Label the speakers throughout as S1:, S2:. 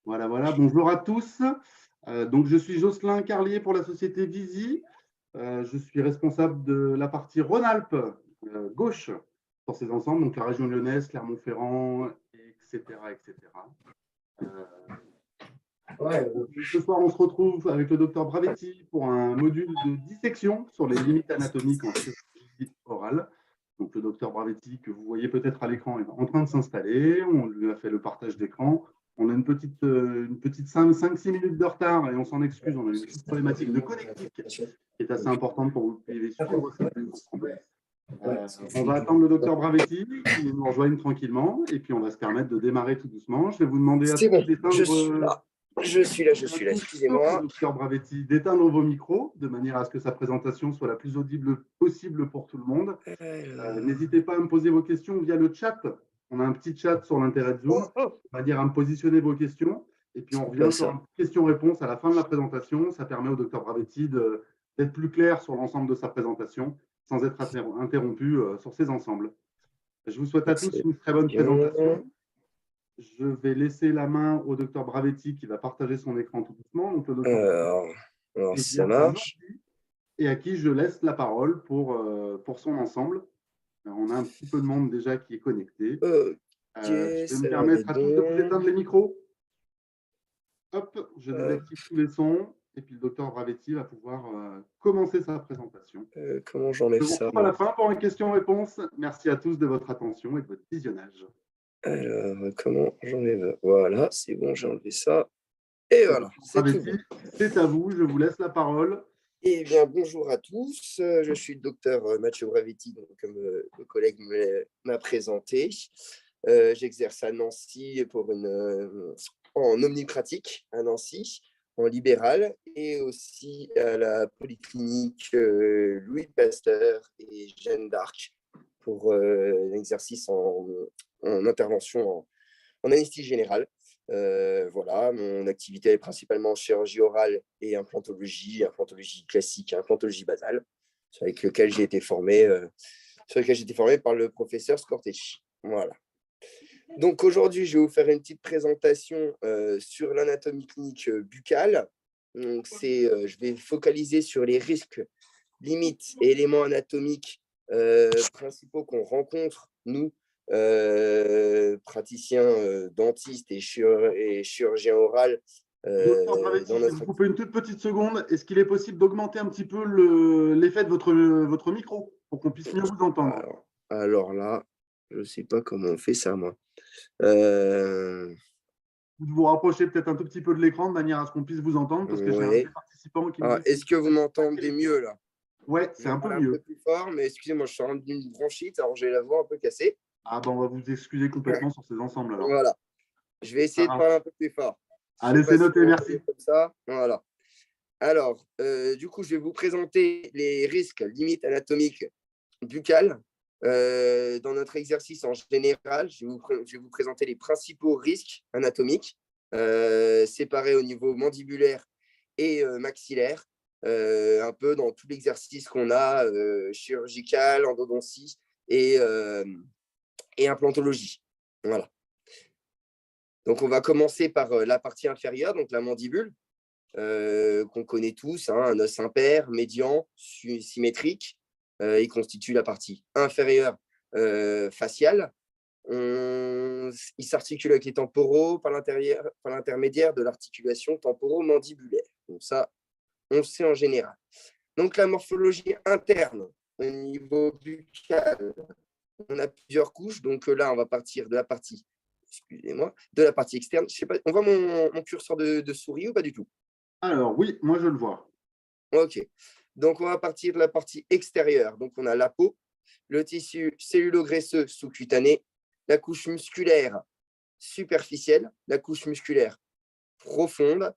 S1: Voilà, voilà. Bonjour à tous. Donc, je suis Jocelyn Carlier pour la société Visi. Je suis responsable de la partie Rhône-Alpes gauche sur ces ensembles, donc la région lyonnaise, Clermont-Ferrand, etc., etc. Ce soir, on se retrouve avec le docteur Bravetti pour un module de dissection sur les limites anatomiques en chirurgie orale. Donc, le docteur Bravetti, que vous voyez peut-être à l'écran, est en train de s'installer. On lui a fait le partage d'écran. On a une petite 5-6 minutes de retard et on s'en excuse. On a une petite problématique de connectique qui est assez importante pour que vous puissiez suivre cette ensemble. On va attendre le docteur Bravetti qui nous rejoigne tranquillement et puis on va se permettre de démarrer tout doucement. Je vais vous demander à tous d'éteindre.
S2: Je suis là, excusez-moi.
S1: Docteur Bravetti, d'éteindre vos micros de manière à ce que sa présentation soit la plus audible possible pour tout le monde. N'hésitez pas à me poser vos questions via le chat. On a un petit chat sur l'intérêt de Zoom. On va dire à me positionner vos questions. Et puis, on revient sur une question-réponse à la fin de la présentation. Ça permet au docteur Bravetti d'être plus clair sur l'ensemble de sa présentation sans être interrompu sur ces ensembles. Je vous souhaite à tous une très bonne présentation. Je vais laisser la main au docteur Bravetti qui va partager son écran tout doucement. Donc, le docteur
S2: alors ça marche.
S1: Et à qui je laisse la parole pour son ensemble. Alors, on a un petit peu de monde déjà qui est connecté. Je vais me permettre à tous de vous éteindre les micros. Hop, je désactive tous les sons. Et puis le docteur Bravetti va pouvoir commencer sa présentation.
S2: Comment j'enlève ça?
S1: Je vous retrouve à la fin pour une question-réponse. Merci à tous de votre attention et de votre visionnage.
S2: Alors, comment j'enlève? Voilà, c'est bon, j'ai enlevé ça. Et voilà, c'est tout bon.
S1: C'est à vous, je vous laisse la parole.
S2: Eh bien, bonjour à tous. Je suis le docteur Mathieu Bravetti, donc, comme le collègue m'a présenté. J'exerce à Nancy en omnipratique à Nancy, en libéral, et aussi à la polyclinique Louis Pasteur et Jeanne d'Arc pour l'exercice en intervention en anesthésie générale. Voilà, mon activité est principalement en chirurgie orale et implantologie classique, implantologie basale, sur lequel j'ai été formé par le professeur Scortecci. Voilà. Donc aujourd'hui, je vais vous faire une petite présentation sur l'anatomie clinique buccale. Donc je vais focaliser sur les risques, limites et éléments anatomiques principaux qu'on rencontre, nous, praticiens dentistes et chirurgiens oral.
S1: Docteur Bravetti, je vais vous couper une toute petite seconde. Est-ce qu'il est possible d'augmenter un petit peu l'effet de votre micro pour qu'on puisse mieux vous entendre?
S2: Alors là, je ne sais pas comment on fait ça, moi.
S1: Vous vous rapprochez peut-être un tout petit peu de l'écran de manière à ce qu'on puisse vous entendre parce que j'ai un des participants qui me dit...
S2: Est-ce que vous m'entendez mieux là?
S1: Ouais, c'est un peu mieux.
S2: Un peu plus fort, mais excusez-moi, je suis en d'une bronchite, alors j'ai la voix un peu cassée.
S1: Ah ben, on va vous excuser complètement sur ces ensembles alors.
S2: Voilà. Je vais essayer de parler un peu plus fort.
S1: Allez, c'est noté, merci.
S2: Comme ça. Voilà. Alors, du coup, je vais vous présenter les risques limites anatomiques buccales. Dans notre exercice en général, je vais vous présenter les principaux risques anatomiques séparés au niveau mandibulaire et maxillaire, un peu dans tout l'exercice qu'on a, chirurgical, endodontie et implantologie. Voilà. Donc, on va commencer par la partie inférieure, donc la mandibule, qu'on connaît tous, hein, un os impair, médian, symétrique. Il constitue la partie inférieure faciale. Il s'articule avec les temporaux par l'intermédiaire de l'articulation temporomandibulaire. Donc ça, on le sait en général. Donc la morphologie interne au niveau buccal, on a plusieurs couches. Donc là, on va partir de la partie, de la partie externe. Je sais pas, on voit mon curseur de souris ou pas du tout?
S1: Alors oui, moi je le vois.
S2: Ok. Donc, on va partir de la partie extérieure. Donc, on a la peau, le tissu cellulo-graisseux sous-cutané, la couche musculaire superficielle, la couche musculaire profonde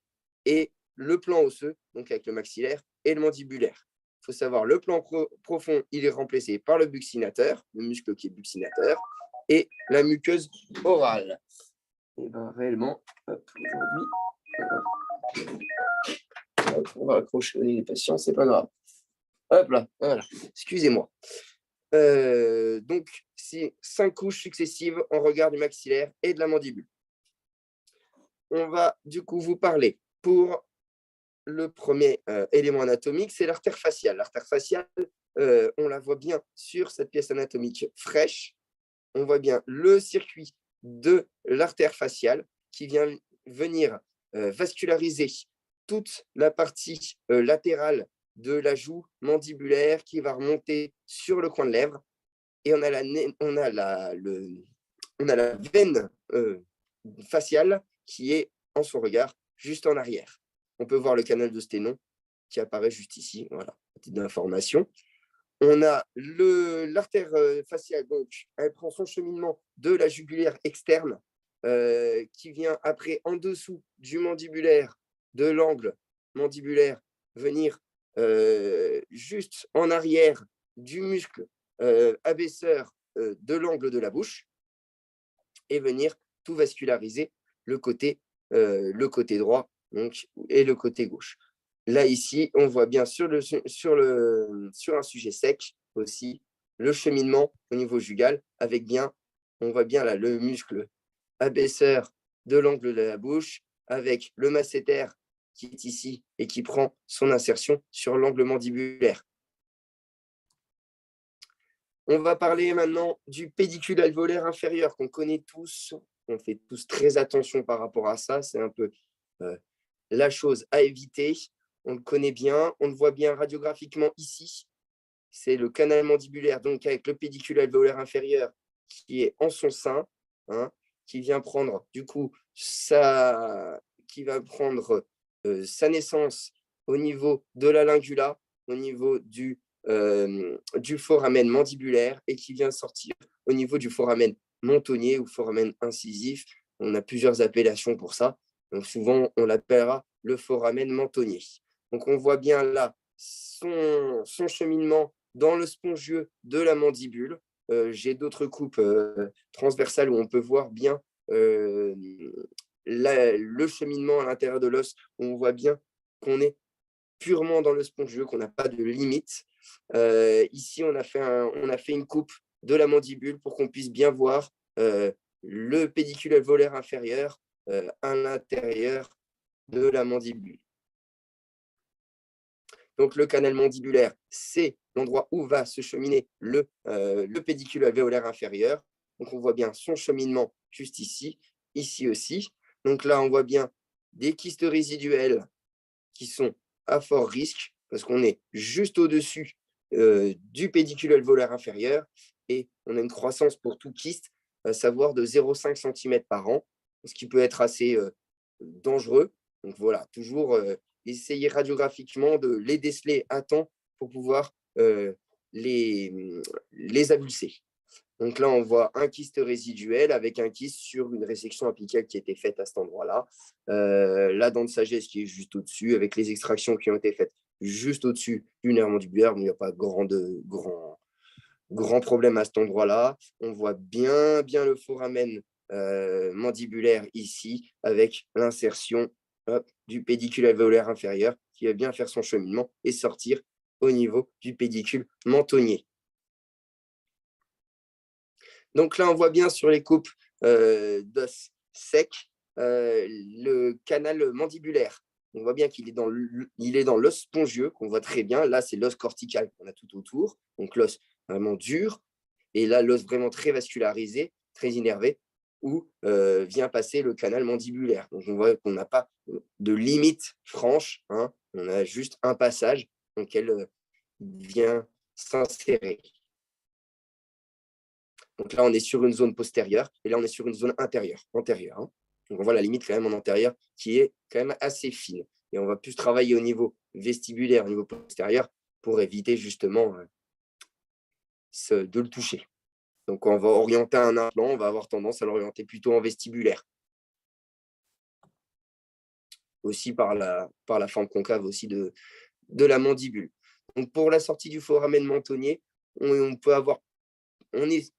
S2: et le plan osseux, donc avec le maxillaire et le mandibulaire. Il faut savoir, le plan profond, il est remplacé par le buccinateur, le muscle qui est buccinateur, et la muqueuse orale. Et bien, réellement, aujourd'hui, on va accrocher au nez des patients, c'est pas grave. Hop là, voilà. Excusez-moi. Donc, c'est 5 couches successives en regard du maxillaire et de la mandibule. on va du coup vous parler pour le premier élément anatomique, c'est l'artère faciale. L'artère faciale, on la voit bien sur cette pièce anatomique fraîche. On voit bien le circuit de l'artère faciale qui vient venir vasculariser toute la partie latérale de la joue mandibulaire qui va remonter sur le coin de lèvre. Et on a la veine faciale qui est en son regard, juste en arrière. On peut voir le canal de Sténon qui apparaît juste ici. Voilà, petite information. On a l'artère faciale, donc elle prend son cheminement de la jugulaire externe qui vient après en dessous du mandibulaire, de l'angle mandibulaire, venir juste en arrière du muscle abaisseur de l'angle de la bouche et venir tout vasculariser le côté droit donc, et le côté gauche. Là, ici, on voit bien sur un sujet sec aussi le cheminement au niveau jugal avec bien, on voit bien là le muscle abaisseur de l'angle de la bouche avec le masséter qui est ici et qui prend son insertion sur l'angle mandibulaire. On va parler maintenant du pédicule alvéolaire inférieur qu'on connaît tous. On fait tous très attention par rapport à ça. C'est un peu la chose à éviter. On le connaît bien. On le voit bien radiographiquement ici. C'est le canal mandibulaire, donc avec le pédicule alvéolaire inférieur qui est en son sein, qui vient prendre du coup sa naissance au niveau de la lingula, au niveau du foramen mandibulaire et qui vient sortir au niveau du foramen mentonnier ou foramen incisif. On a plusieurs appellations pour ça. Donc souvent, on l'appellera le foramen mentonnier. Donc on voit bien là son cheminement dans le spongieux de la mandibule. J'ai d'autres coupes transversales où on peut voir bien le cheminement à l'intérieur de l'os, où on voit bien qu'on est purement dans le spongieux, qu'on n'a pas de limite. Ici, on a fait une coupe de la mandibule pour qu'on puisse bien voir le pédicule alvéolaire inférieur à l'intérieur de la mandibule. Donc, le canal mandibulaire, c'est l'endroit où va se cheminer le pédicule alvéolaire inférieur. Donc, on voit bien son cheminement juste ici, ici aussi. Donc là, on voit bien des kystes résiduels qui sont à fort risque parce qu'on est juste au-dessus du pédicule alvéolaire inférieur et on a une croissance pour tout kyste, à savoir de 0,5 cm par an, ce qui peut être assez dangereux. Donc voilà, toujours essayer radiographiquement de les déceler à temps pour pouvoir les avulser. Donc là, on voit un kyste résiduel avec un kyste sur une résection apicale qui a été faite à cet endroit-là. La dent de sagesse qui est juste au-dessus, avec les extractions qui ont été faites juste au-dessus du nerf mandibulaire. Il n'y a pas grand problème à cet endroit-là. On voit bien le foramen mandibulaire ici, avec l'insertion du pédicule alvéolaire inférieur qui va bien faire son cheminement et sortir au niveau du pédicule mentonnier. Donc là, on voit bien sur les coupes d'os secs le canal mandibulaire. On voit bien qu'il est dans l'os spongieux, qu'on voit très bien. Là, c'est l'os cortical qu'on a tout autour. Donc l'os vraiment dur. Et là, l'os vraiment très vascularisé, très innervé, où vient passer le canal mandibulaire. Donc on voit qu'on n'a pas de limite franche. On a juste un passage dans lequel vient s'insérer. Donc là, on est sur une zone postérieure et là, on est sur une zone antérieure. Donc on voit la limite quand même en antérieur qui est quand même assez fine. Et on va plus travailler au niveau vestibulaire, au niveau postérieur, pour éviter justement de le toucher. Donc on va orienter un implant, on va avoir tendance à l'orienter plutôt en vestibulaire. Aussi par la forme concave aussi de la mandibule. Donc pour la sortie du foramen mentonnier, on est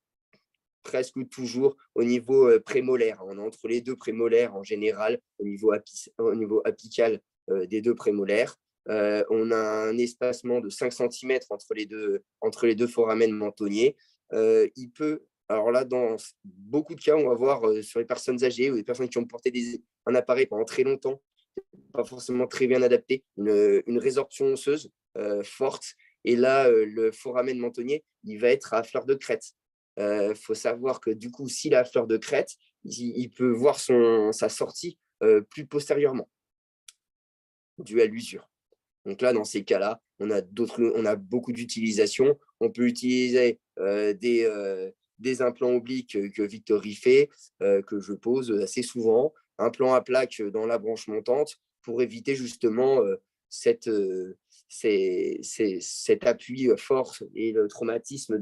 S2: presque toujours au niveau prémolaire. On est entre les deux prémolaires en général, au niveau apical des deux prémolaires. On a un espacement de 5 cm entre les deux foramen mentonniers. Il peut Alors là, dans beaucoup de cas, on va voir sur les personnes âgées ou les personnes qui ont porté un appareil pendant très longtemps, pas forcément très bien adapté, une résorption osseuse forte. Et là, le foramen mentonnier, il va être à fleur de crête. Faut savoir que du coup, s'il est à fleur de crête, il peut voir sa sortie plus postérieurement, due à l'usure. Donc là, dans ces cas-là, on a beaucoup d'utilisations. On peut utiliser des implants obliques que Victory fait, que je pose assez souvent, un plan à plaque dans la branche montante pour éviter justement cet appui fort et le traumatisme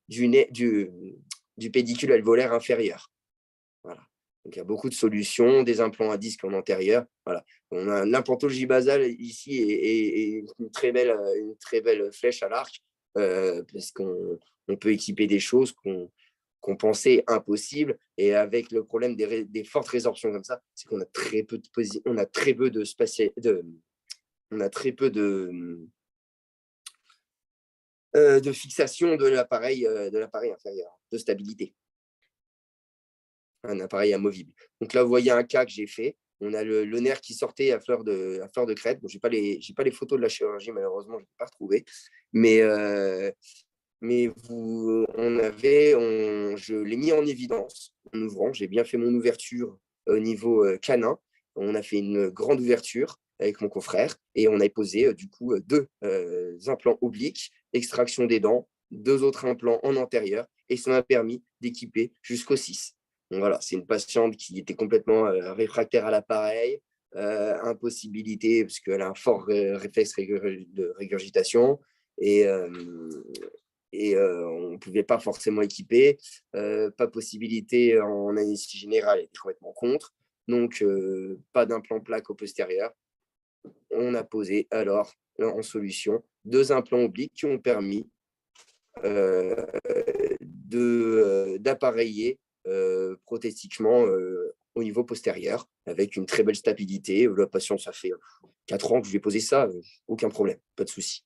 S2: du pédicule alvéolaire inférieur. Voilà. Donc, il y a beaucoup de solutions, des implants à disque en antérieur. Voilà. On a l'implantologie basale ici et une très belle flèche à l'arc parce qu'on peut équiper des choses qu'on pensait impossibles. Et avec le problème des fortes résorptions comme ça, c'est qu'on a très peu de fixation de l'appareil inférieur, de stabilité. Un appareil amovible. Donc là, vous voyez un cas que j'ai fait. On a le nerf qui sortait à fleur de crête. Bon, je n'ai pas les photos de la chirurgie, malheureusement, je ne l'ai pas retrouvé. Mais je l'ai mis en évidence en ouvrant. J'ai bien fait mon ouverture au niveau canin. On a fait une grande ouverture avec mon confrère et on a posé du coup 2 implants obliques, extraction des dents, 2 autres implants en antérieur et ça m'a permis d'équiper jusqu'au 6. Donc voilà, c'est une patiente qui était complètement réfractaire à l'appareil, impossibilité parce qu'elle a un fort réflexe de régurgitation et on ne pouvait pas forcément équiper, pas possibilité en anesthésie générale, elle était complètement contre, donc pas d'implant plaque au postérieur. On a posé alors en solution 2 implants obliques qui ont permis d'appareiller prothétiquement au niveau postérieur avec une très belle stabilité. La patiente, ça fait 4 ans que je lui ai posé ça, aucun problème, pas de souci.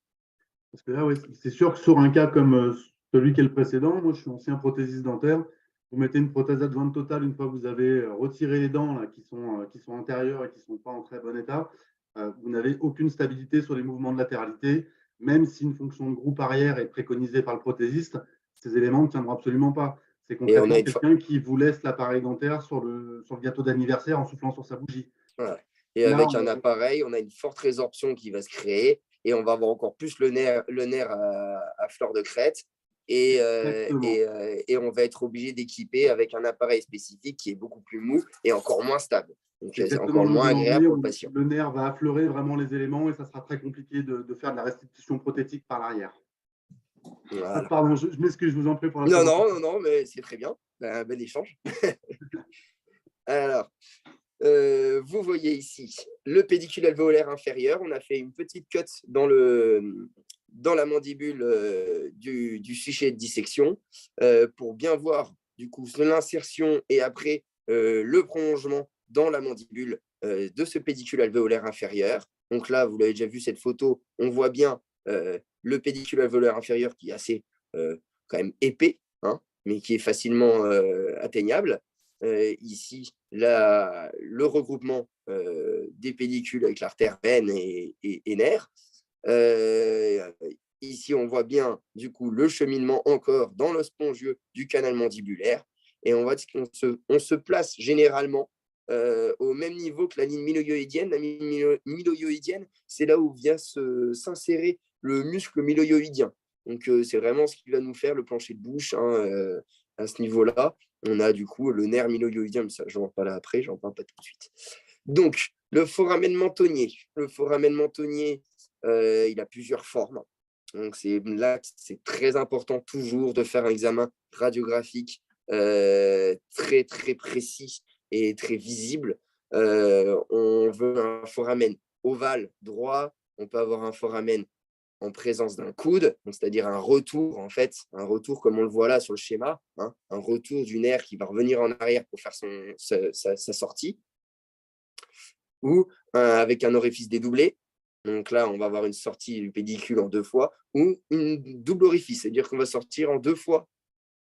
S1: Parce que là, ouais, c'est sûr que sur un cas comme celui qui est le précédent, moi je suis ancien prothésiste dentaire, vous mettez une prothèse adjointe totale une fois que vous avez retiré les dents là, qui sont antérieures et qui ne sont pas en très bon état, vous n'avez aucune stabilité sur les mouvements de latéralité, même si une fonction de groupe arrière est préconisée par le prothésiste, ces éléments ne tiendront absolument pas. C'est concrètement quelqu'un qui vous laisse l'appareil dentaire sur le gâteau d'anniversaire en soufflant sur sa bougie.
S2: Voilà. Et là, avec un appareil, on a une forte résorption qui va se créer et on va avoir encore plus le nerf à fleur de crête. Et on va être obligé d'équiper avec un appareil spécifique qui est beaucoup plus mou et encore moins stable. Donc, c'est encore moins agréable pour le patient.
S1: Le nerf va affleurer vraiment les éléments et ça sera très compliqué de faire de la restitution prothétique par l'arrière. Voilà. Ah, pardon, je m'excuse, je vous en prie pour la
S2: Non, mais c'est très bien. Un bel échange. Alors, vous voyez ici le pédicule alvéolaire inférieur. On a fait une petite cut dans la mandibule du sujet de dissection pour bien voir du coup l'insertion et après le prolongement dans la mandibule de ce pédicule alvéolaire inférieur. Donc là, vous l'avez déjà vu cette photo, on voit bien le pédicule alvéolaire inférieur qui est assez quand même épais, hein, mais qui est facilement atteignable. Ici, le regroupement des pédicules avec l'artère, veine et nerfs. Ici, on voit bien du coup le cheminement encore dans le spongieux du canal mandibulaire. Et on se place généralement au même niveau que la ligne mylohyoïdienne. La ligne mylohyoïdienne, c'est là où vient s'insérer le muscle mylohyoïdien. Donc, c'est vraiment ce qui va nous faire le plancher de bouche à ce niveau-là. On a du coup le nerf mylohyoïdien, mais ça, je n'en parle pas après, j'en parle pas tout de suite. Donc, le foramen mentonnier. Le foramen mentonnier, il a plusieurs formes. Donc, là, c'est très important toujours de faire un examen radiographique très, très précis et très visible. On veut un foramen ovale, droit. On peut avoir un foramen en présence d'un coude, c'est-à-dire un retour, en fait, un retour comme on le voit là sur le schéma, hein, un retour du nerf qui va revenir en arrière pour faire sa sortie, ou avec un orifice dédoublé. Donc là, on va avoir une sortie du pédicule en 2 fois, ou une double orifice, c'est-à-dire qu'on va sortir en 2 fois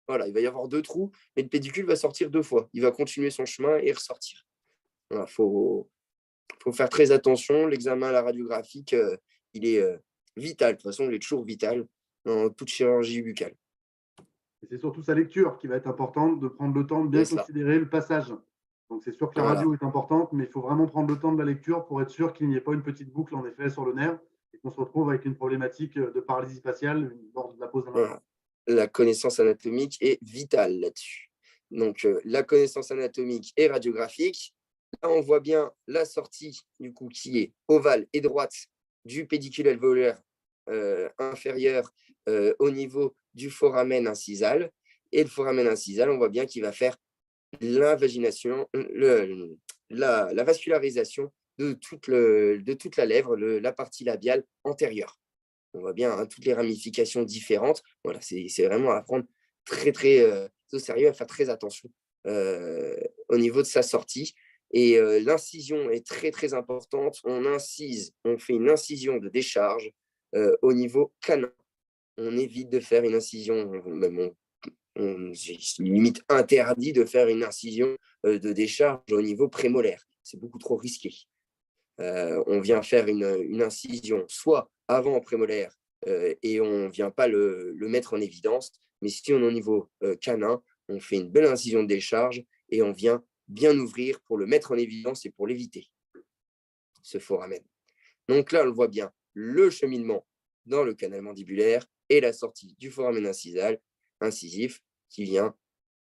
S2: Voilà, il va y avoir 2 trous, mais le pédicule va sortir 2 fois. Il va continuer son chemin et ressortir. Voilà, faut faire très attention. L'examen à la radiographique, il est vital. De toute façon, il est toujours vital dans toute chirurgie buccale.
S1: Et c'est surtout sa lecture qui va être importante, de prendre le temps de bien considérer le passage. Donc, c'est sûr que la radio est importante, mais il faut vraiment prendre le temps de la lecture pour être sûr qu'il n'y ait pas une petite boucle, en effet, sur le nerf et qu'on se retrouve avec une problématique de paralysie faciale lors de la pose d'un implant.
S2: Voilà. La connaissance anatomique est vitale là-dessus. Donc, la connaissance anatomique et radiographique. Là, on voit bien la sortie, du coup, qui est ovale et droite du pédicule alvéolaire inférieur au niveau du foramen incisal. Et le foramen incisal, on voit bien qu'il va faire l'invagination, la vascularisation de toute la lèvre, la partie labiale antérieure. On voit bien toutes les ramifications différentes. Voilà, c'est vraiment à prendre très, très au sérieux, à faire très attention au niveau de sa sortie. Et l'incision est très, très importante. On fait une incision de décharge au niveau canin. On évite de faire une incision, même c'est limite interdit de faire une incision de décharge au niveau prémolaire. C'est beaucoup trop risqué. On vient faire une incision soit avant prémolaire et on ne vient pas le mettre en évidence, mais si on est au niveau canin, on fait une belle incision de décharge et on vient bien ouvrir pour le mettre en évidence et pour l'éviter, ce foramen. Donc là, on le voit bien, le cheminement dans le canal mandibulaire et la sortie du foramen incisif qui vient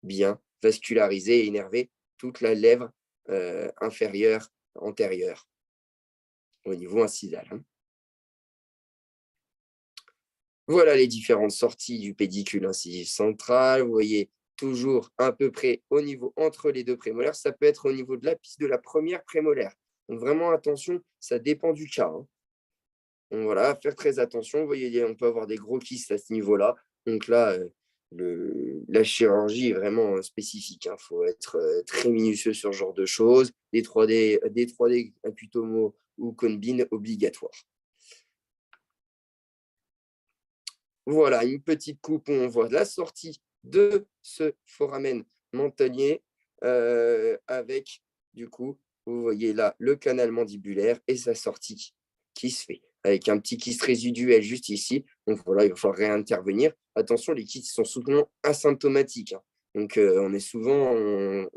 S2: bien vasculariser et énerver toute la lèvre inférieure antérieure au niveau incisal. Voilà les différentes sorties du pédicule incisif central. Vous voyez toujours à peu près au niveau entre les 2 prémolaires. Ça peut être au niveau de l'apice de la première prémolaire. Donc vraiment attention, ça dépend du cas. Donc voilà, faire très attention. Vous voyez, on peut avoir des gros kystes à ce niveau-là. Donc là, la chirurgie est vraiment spécifique. Il faut être très minutieux sur ce genre de choses. Des 3D acutomo ou Conbin obligatoires. Voilà, une petite coupe où on voit la sortie de ce foramen mentonier avec, du coup, vous voyez là, le canal mandibulaire et sa sortie qui se fait avec un petit kyste résiduel juste ici. Donc voilà, il va falloir réintervenir. Attention, les kystes sont souvent asymptomatiques. Donc on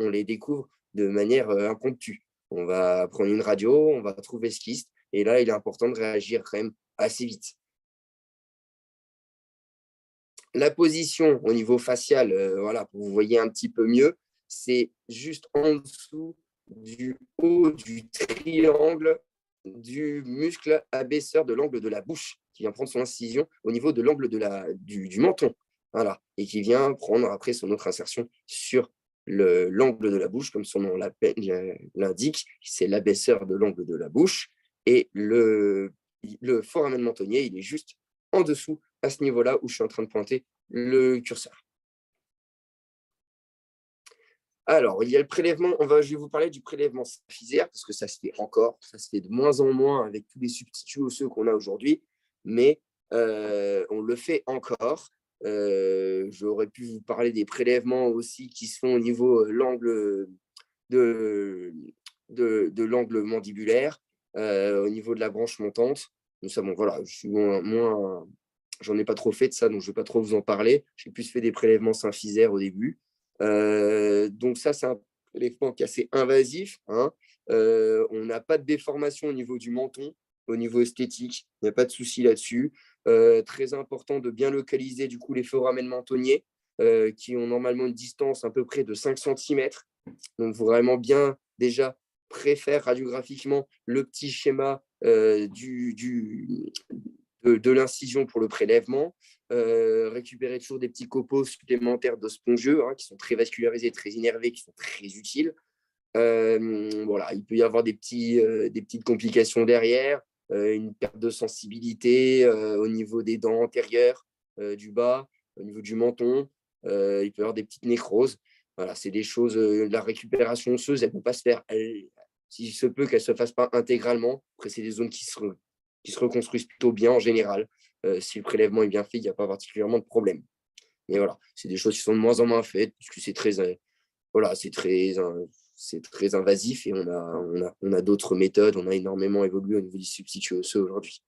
S2: les découvre de manière impromptue. On va prendre une radio, on va trouver ce kyste et là, il est important de réagir quand même assez vite. La position au niveau facial, voilà, pour que vous voyez un petit peu mieux, c'est juste en dessous du haut du triangle du muscle abaisseur de l'angle de la bouche, qui vient prendre son incision au niveau de l'angle du menton. Voilà, et qui vient prendre après son autre insertion sur l'angle de la bouche, comme son nom l'indique, c'est l'abaisseur de l'angle de la bouche. Et le foramen mentonnier, il est juste en dessous, à ce niveau-là où je suis en train de pointer le curseur. Alors, il y a le prélèvement, je vais vous parler du prélèvement symphysaire, parce que ça se fait de moins en moins avec tous les substituts osseux qu'on a aujourd'hui, mais on le fait encore. J'aurais pu vous parler des prélèvements aussi qui se font au niveau l'angle de l'angle mandibulaire, au niveau de la branche montante. Donc ça, bon, voilà, je suis j'en ai pas trop fait de ça, donc je ne vais pas trop vous en parler. J'ai plus fait des prélèvements symphysaires au début. Donc ça, c'est un prélèvement qui est assez invasif. On n'a pas de déformation au niveau du menton, au niveau esthétique. Il n'y a pas de souci là-dessus. Très important de bien localiser du coup les foramen mentonniers qui ont normalement une distance à peu près de 5 cm. Donc vraiment bien déjà préfère radiographiquement le petit schéma de l'incision pour le prélèvement, récupérer toujours des petits copeaux supplémentaires d'os spongieux qui sont très vascularisés, très innervés, qui sont très utiles. Voilà, il peut y avoir des petites complications derrière, une perte de sensibilité au niveau des dents antérieures, du bas, au niveau du menton. Il peut y avoir des petites nécroses. Voilà, c'est des choses, la récupération osseuse, elle ne peut pas se faire, s'il se peut qu'elle ne se fasse pas intégralement. Après, c'est des zones qui se reconstruisent plutôt bien en général. Si le prélèvement est bien fait, il n'y a pas particulièrement de problème. Mais voilà, c'est des choses qui sont de moins en moins faites, parce que c'est très invasif et on a d'autres méthodes. On a énormément évolué au niveau du substitut osseux aujourd'hui.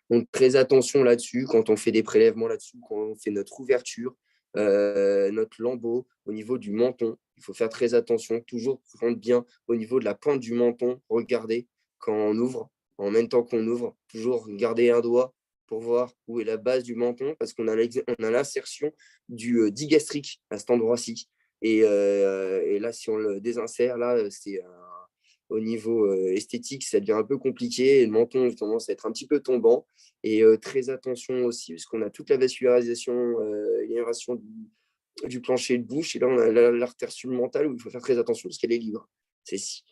S2: Donc, très attention là-dessus, quand on fait des prélèvements là-dessus, quand on fait notre ouverture, notre lambeau, au niveau du menton. Il faut faire très attention, toujours prendre bien au niveau de la pointe du menton. Regardez quand on ouvre, en même temps qu'on ouvre, toujours garder un doigt pour voir où est la base du menton, parce qu'on a l'insertion du digastrique à cet endroit-ci. Et là, si on le désinsère, là, c'est au niveau esthétique, ça devient un peu compliqué. Et le menton a tendance à être un petit peu tombant. Et très attention aussi, parce qu'on a toute la vascularisation, l'élévation du plancher de bouche. Et là, on a l'artère submentale où il faut faire très attention parce qu'elle est libre. C'est ici.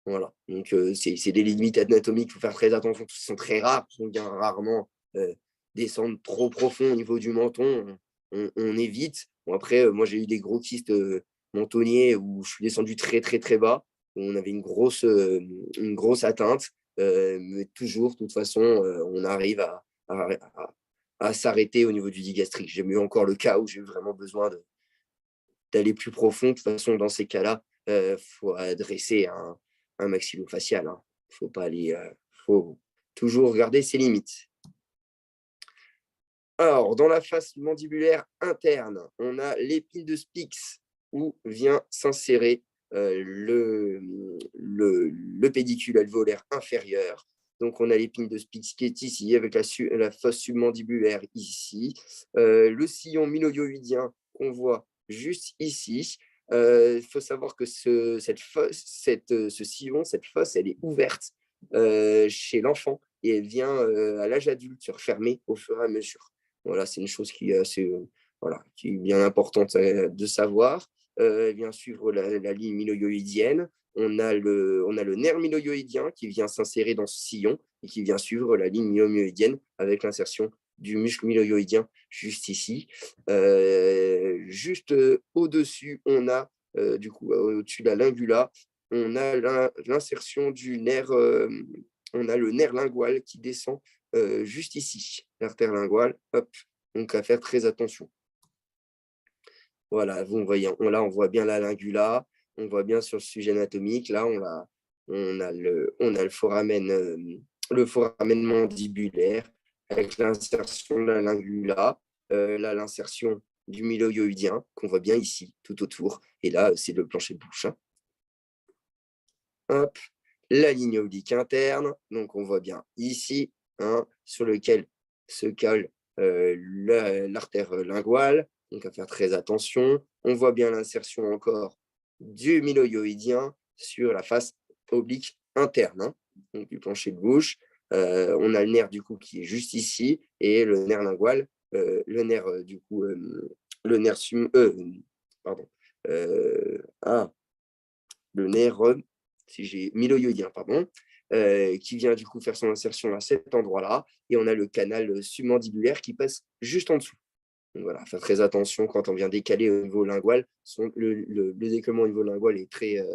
S2: Voilà. Donc, c'est des limites anatomiques. Il faut faire très attention. Qui sont très rares. On vient rarement descendre trop profond au niveau du menton. On évite. Bon, après, moi, j'ai eu des gros kystes mentonniers où je suis descendu très, très, très bas. Où on avait une grosse atteinte. Mais toujours, de toute façon, on arrive à s'arrêter au niveau du digastrique. J'ai eu encore le cas où j'ai eu vraiment besoin d'aller plus profond. De toute façon, dans ces cas-là, faut adresser un maxillofacial. Hein. Faut pas aller, faut toujours regarder ses limites. Alors, dans la face mandibulaire interne, on a l'épine de Spix où vient s'insérer le pédicule alvéolaire inférieur. Donc, on a l'épine de Spix qui est ici, avec la fosse submandibulaire ici. Le sillon mylohyoïdien qu'on voit juste ici. Il faut savoir que ce sillon, cette fosse, elle est ouverte chez l'enfant et elle vient à l'âge adulte se refermer au fur et à mesure. Voilà, c'est une chose qui est qui est bien importante de savoir. Bien suivre la ligne mylohyoïdienne. On a le nerf mylohyoïdien qui vient s'insérer dans ce sillon et qui vient suivre la ligne mylohyoïdienne avec l'insertion du muscle mylohyoïdien juste ici. Juste au-dessus, on a, du coup, au-dessus de la lingula, on a l'insertion du nerf, on a le nerf lingual qui descend juste ici, l'artère linguale. Hop, donc à faire très attention. Voilà, vous voyez, là, on voit bien la lingula, on voit bien sur le sujet anatomique, là, on a le foramen mandibulaire avec l'insertion de la lingula, là, l'insertion du mylohyoïdien qu'on voit bien ici, tout autour. Et là, c'est le plancher de bouche. Hein. Hop, la ligne oblique interne, donc on voit bien ici, hein, sur lequel se cale l'artère linguale. Donc, à faire très attention. On voit bien l'insertion encore du mylohyoïdien sur la face oblique interne, hein, donc du plancher de bouche. On a le nerf du coup qui est juste ici et le nerf lingual, le nerf du coup, le nerf pardon, le nerf si j'ai mylohyoïdien, pardon, qui vient du coup faire son insertion à cet endroit-là. Et on a le canal submandibulaire qui passe juste en dessous. Donc voilà, faire très attention quand on vient décaler au niveau lingual. Le décollement au niveau lingual est très...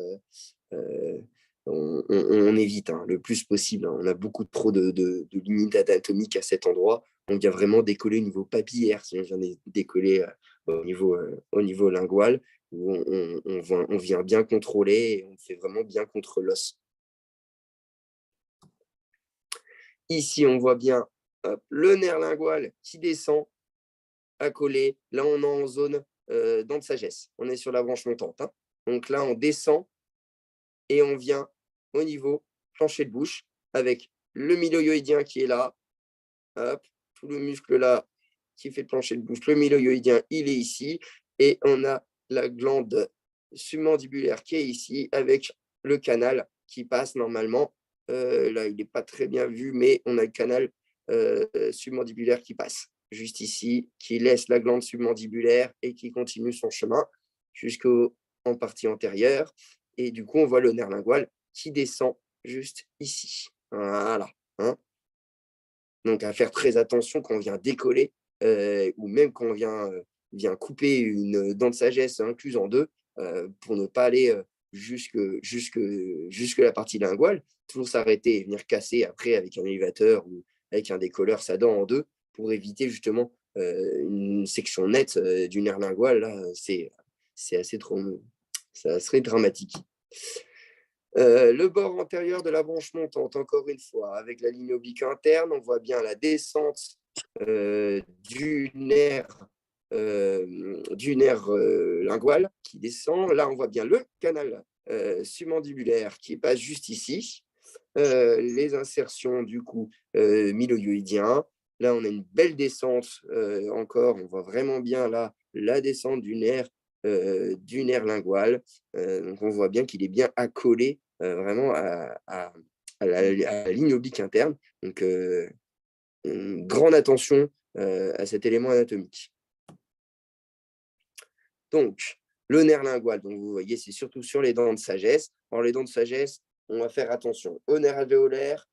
S2: on évite le plus possible. Hein. On a beaucoup trop de limites anatomiques à cet endroit. On vient vraiment décoller au niveau papillaire si on vient décoller au niveau lingual, où on vient bien contrôler et on fait vraiment bien contre l'os. Ici, on voit bien le nerf lingual qui descend accolé. Là, on est en zone dent de sagesse. On est sur la branche montante. Hein. Donc là, on descend et on vient au niveau plancher de bouche avec le mylohyoïdien qui est là. Hop, tout le muscle là qui fait le plancher de bouche. Le mylohyoïdien, il est ici. Et on a la glande submandibulaire qui est ici avec le canal qui passe normalement. Là, il n'est pas très bien vu, mais on a le canal submandibulaire qui passe juste ici, qui laisse la glande submandibulaire et qui continue son chemin jusqu'en partie antérieure. Et du coup, on voit le nerf lingual qui descend juste ici. Voilà. Hein. Donc, à faire très attention quand on vient décoller ou même quand on vient couper une dent de sagesse incluse en deux pour ne pas aller jusque la partie linguale, toujours s'arrêter et venir casser après avec un élévateur ou avec un décolleur sa dent en deux pour éviter justement une section nette du nerf lingual. Là, c'est assez trop, ça serait dramatique. Le bord antérieur de la branche montante, encore une fois, avec la ligne oblique interne, on voit bien la descente du nerf lingual qui descend. Là, on voit bien le canal submandibulaire qui passe juste ici. Les insertions du coup mylohyoïdien. Là, on a une belle descente encore. On voit vraiment bien là la descente du nerf lingual. Donc, on voit bien qu'il est bien accolé vraiment à la ligne oblique interne. Donc, une grande attention à cet élément anatomique. Donc, le nerf lingual, donc vous voyez, c'est surtout sur les dents de sagesse. Alors, les dents de sagesse, on va faire attention au nerf alvéolaire,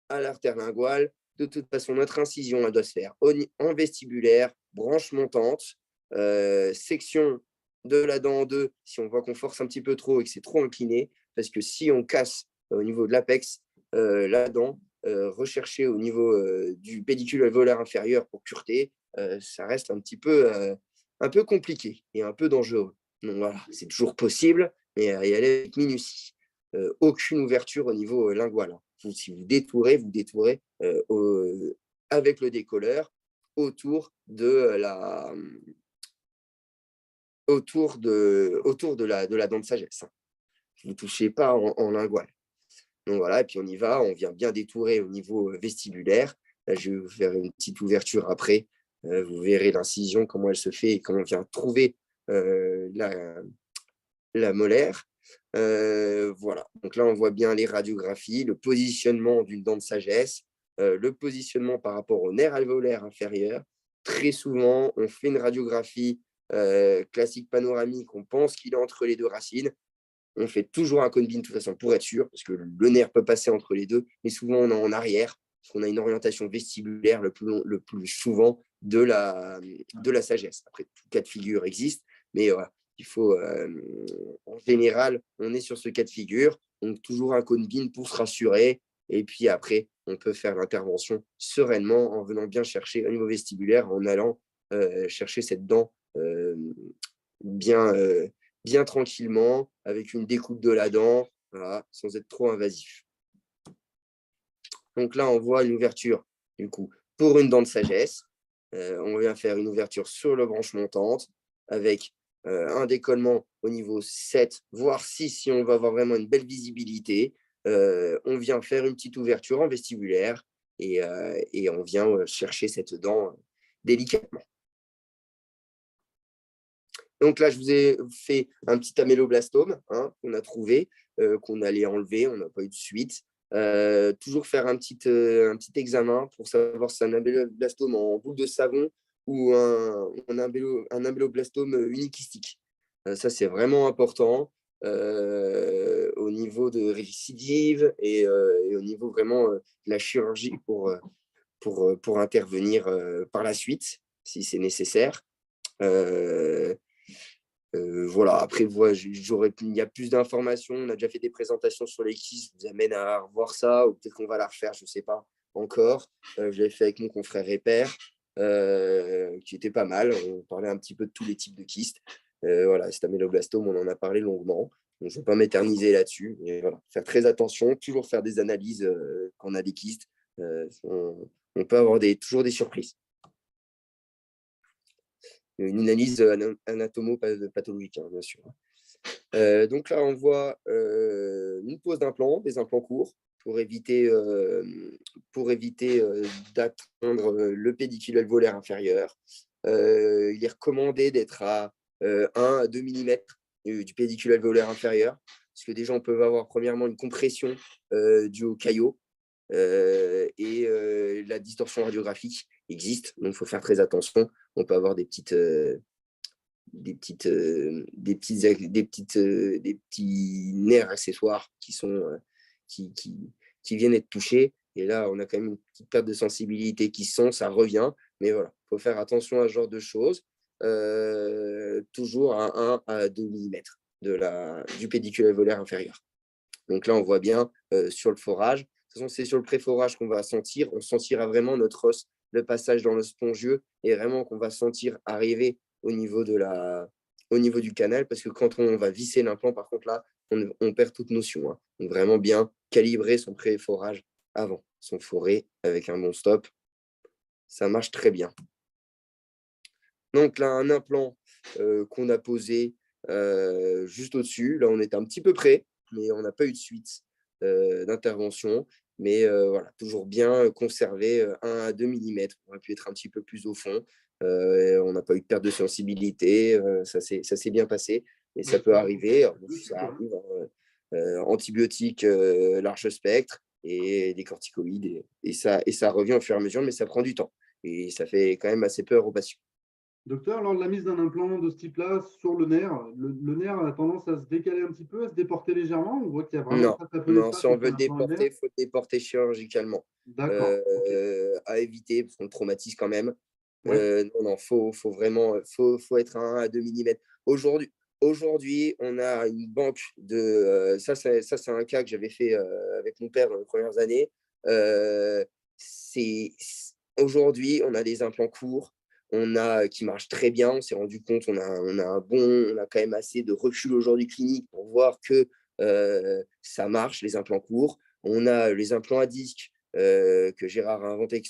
S2: à l'artère linguale. De toute façon, notre incision, elle doit se faire en vestibulaire, branche montante, section de la dent en deux, si on voit qu'on force un petit peu trop et que c'est trop incliné, parce que si on casse au niveau de l'apex la dent, rechercher au niveau du pédicule alvéolaire inférieur pour cureter, ça reste un peu compliqué et un peu dangereux. Donc voilà, c'est toujours possible, mais y aller avec minutie. Aucune ouverture au niveau lingual. Si vous détourez avec le décolleur autour de la dent de sagesse. Vous ne touchez pas en lingual. Donc voilà, et puis on y va, on vient bien détourer au niveau vestibulaire. Là, je vais vous faire une petite ouverture après. Vous verrez l'incision, comment elle se fait et comment on vient trouver la molaire. Voilà, donc là on voit bien les radiographies, le positionnement d'une dent de sagesse, le positionnement par rapport au nerf alvéolaire inférieur. Très souvent, on fait une radiographie classique panoramique, on pense qu'il est entre les deux racines. On fait toujours un cone beam de toute façon pour être sûr, parce que le nerf peut passer entre les deux, mais souvent on est en arrière, parce qu'on a une orientation vestibulaire le plus souvent de la sagesse. Après, tout cas de figure existe, mais il faut, en général, on est sur ce cas de figure, donc toujours un cone beam pour se rassurer, et puis après, on peut faire l'intervention sereinement en venant bien chercher au niveau vestibulaire, en allant chercher cette dent bien tranquillement, avec une découpe de la dent, voilà, sans être trop invasif. Donc là, on voit une ouverture, du coup, pour une dent de sagesse. On vient faire une ouverture sur la branche montante, avec un décollement au niveau 7, voire 6, si on va avoir vraiment une belle visibilité. On vient faire une petite ouverture en vestibulaire, et on vient chercher cette dent délicatement. Donc là, je vous ai fait un petit améloblastome qu'on a trouvé, qu'on allait enlever, on n'a pas eu de suite. Toujours faire un petit examen pour savoir si c'est un améloblastome en boule de savon ou un améloblastome unikystique. Ça, c'est vraiment important au niveau de récidive et au niveau vraiment de la chirurgie pour intervenir par la suite, si c'est nécessaire. Voilà, après, il y a plus d'informations. On a déjà fait des présentations sur les kystes. Je vous amène à revoir ça, ou peut-être qu'on va la refaire, je ne sais pas encore. Je l'avais fait avec mon confrère et père, qui était pas mal. On parlait un petit peu de tous les types de kystes. Voilà, cet améloblastome, on en a parlé longuement. Donc, je ne vais pas m'éterniser là-dessus. Mais voilà, faire très attention, toujours faire des analyses quand on a des kystes. On peut avoir toujours des surprises. Une analyse anatomo-pathologique, bien sûr. Donc là, on voit une pose d'implants, des implants courts, pour éviter d'atteindre le pédicule alvéolaire inférieur. Il est recommandé d'être à 1 à 2 mm du pédicule alvéolaire inférieur, parce que déjà, on peut avoir premièrement une compression due au caillot, et la distorsion radiographique existe, donc il faut faire très attention. On peut avoir des petits nerfs accessoires qui viennent être touchés, et là on a quand même une petite perte de sensibilité qui ça revient, mais voilà, il faut faire attention à ce genre de choses. Toujours à 1 à 2 mm du pédicule alvéolaire inférieur. Donc là on voit bien sur le forage. De toute façon, c'est sur le pré-forage qu'on va sentir. On sentira vraiment notre os le passage dans le spongieux et vraiment qu'on va sentir arriver au niveau du canal, parce que quand on va visser l'implant, par contre, là, on perd toute notion. Hein. Donc, vraiment bien calibrer son pré-forage avant, son foré avec un bon stop. Ça marche très bien. Donc là, un implant qu'on a posé juste au-dessus. Là, on est un petit peu près, mais on n'a pas eu de suite d'intervention. Mais voilà, toujours bien conservé 1 à 2 mm. On aurait pu être un petit peu plus au fond. On n'a pas eu de perte de sensibilité. Ça s'est bien passé. Et ça peut arriver. Alors, ça arrive. Antibiotiques large spectre et des corticoïdes. Et ça revient au fur et à mesure, mais ça prend du temps. Et ça fait quand même assez peur aux patients.
S1: Docteur, lors de la mise d'un implant de ce type-là sur le nerf, le nerf a tendance à se décaler un petit peu, à se déporter légèrement. On voit qu'il y a vraiment très peu
S2: Non,
S1: d'espace
S2: si on
S1: entre
S2: veut le
S1: l'implant et le nerf.
S2: déporter, il faut le déporter chirurgicalement.
S1: D'accord. Ok.
S2: À éviter, parce qu'on le traumatise quand même.
S1: Ouais.
S2: Non, faut vraiment faut être à 1 à 2 mm. Aujourd'hui, on a une banque de. Ça, c'est un cas que j'avais fait avec mon père dans les premières années. Aujourd'hui, on a des implants courts. Qui marchent très bien. On s'est rendu compte, on a quand même assez de recul aujourd'hui clinique pour voir que ça marche, les implants courts. On a les implants à disque que Gérard a inventé,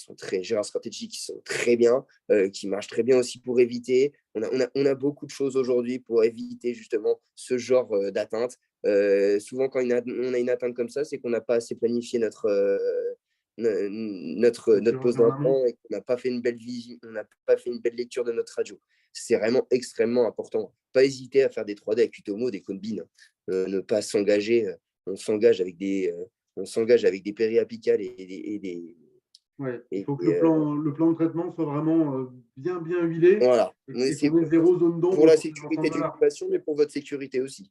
S2: Gérard Strategy, qui sont très bien, qui marchent très bien aussi pour éviter. On a beaucoup de choses aujourd'hui pour éviter justement ce genre d'atteinte. Souvent, quand on a une atteinte comme ça, c'est qu'on n'a pas assez planifié notre pose d'implant et qu'on n'a pas fait une belle vision, on n'a pas fait une belle lecture de notre radio. C'est vraiment extrêmement important. Pas hésiter à faire des 3D avec Utomo, des cônes-bines. Ne pas s'engager. On s'engage avec des périapicales et des.
S1: Ouais. Il faut que le plan de traitement soit vraiment bien huilé
S2: Voilà.
S1: et
S2: C'est
S1: qu'on ait zéro zone d'ombre
S2: pour la
S1: sur ces
S2: sécurité du
S1: ensembles-là.
S2: patient, mais pour votre sécurité aussi.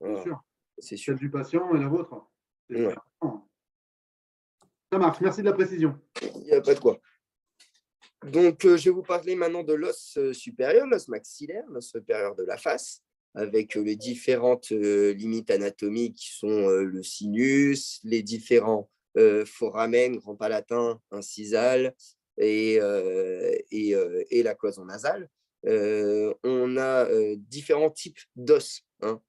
S1: Bien
S2: Voilà.
S1: sûr.
S2: C'est sûr.
S1: Celle du patient et la vôtre. C'est
S2: Ouais.
S1: important. Ça marche. Merci de la précision.
S2: Il n'y a pas de quoi. Donc, je vais vous parler maintenant de l'os supérieur, l'os maxillaire, l'os supérieur de la face, avec les différentes limites anatomiques qui sont le sinus, les différents foramen, grand palatin, incisal et la cloison nasale. On a différents types d'os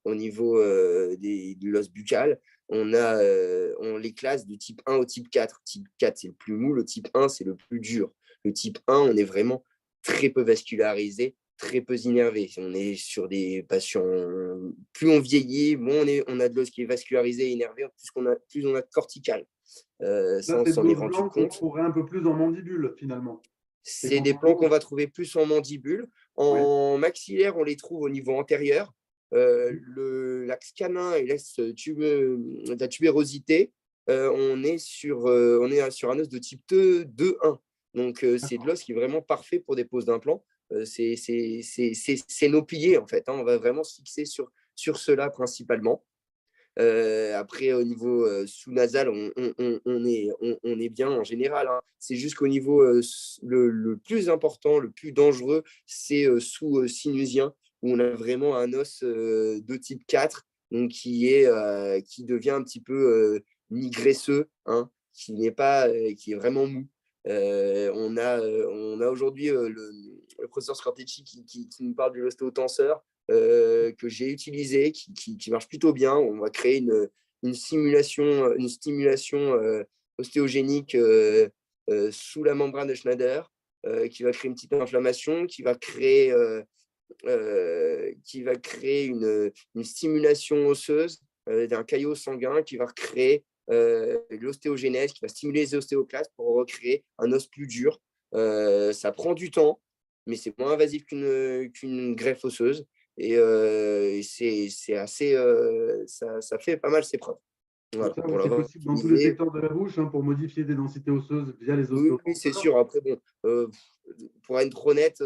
S2: au niveau de l'os buccal. On les classe du type 1 au type 4. Type 4, c'est le plus mou, le type 1, c'est le plus dur. Le type 1, on est vraiment très peu vascularisé, très peu innervé. On est sur des patients, plus on vieillit, moins on a de l'os qui est vascularisé et énervé, plus on a de cortical. Ça,
S1: Là,
S2: on
S1: c'est de
S2: s'en est
S1: l'os
S2: rendu
S1: blanc qu'on
S2: compte.
S1: trouverait un peu plus en mandibule, finalement.
S2: C'est des plans qu'on va trouver plus en mandibule. En maxillaire, on les trouve au niveau antérieur. L'axe canin et l'axe de la tubérosité, on est sur un os de type 2-1. Donc, c'est de l'os qui est vraiment parfait pour des poses d'implants. C'est nos piliers, en fait. On va vraiment se fixer sur cela principalement. Après, au niveau sous-nasal, on est bien en général. C'est juste qu'au niveau le plus important, le plus dangereux, c'est sous-sinusien, où on a vraiment un os de type 4, donc qui devient un petit peu mi-graisseux, qui est vraiment mou. On a aujourd'hui le professeur Scortecci qui nous parle de l'ostéotenseur que j'ai utilisé, qui marche plutôt bien. On va créer une stimulation ostéogénique sous la membrane de Schneider, qui va créer une petite inflammation, qui va créer une stimulation osseuse d'un caillot sanguin, qui va créer l'ostéogénèse, qui va stimuler les ostéoclastes pour recréer un os plus dur. Ça prend du temps, mais c'est moins invasif qu'une greffe osseuse. Et c'est assez, ça fait pas mal ses preuves. Voilà,
S1: Ça,
S2: pour
S1: c'est
S2: l'avoir
S1: possible dans tous les
S2: utilisé.
S1: secteurs de la bouche pour modifier des densités osseuses via les
S2: Oui, c'est
S1: ostéotenseurs.
S2: sûr. Après, bon, pour être honnête,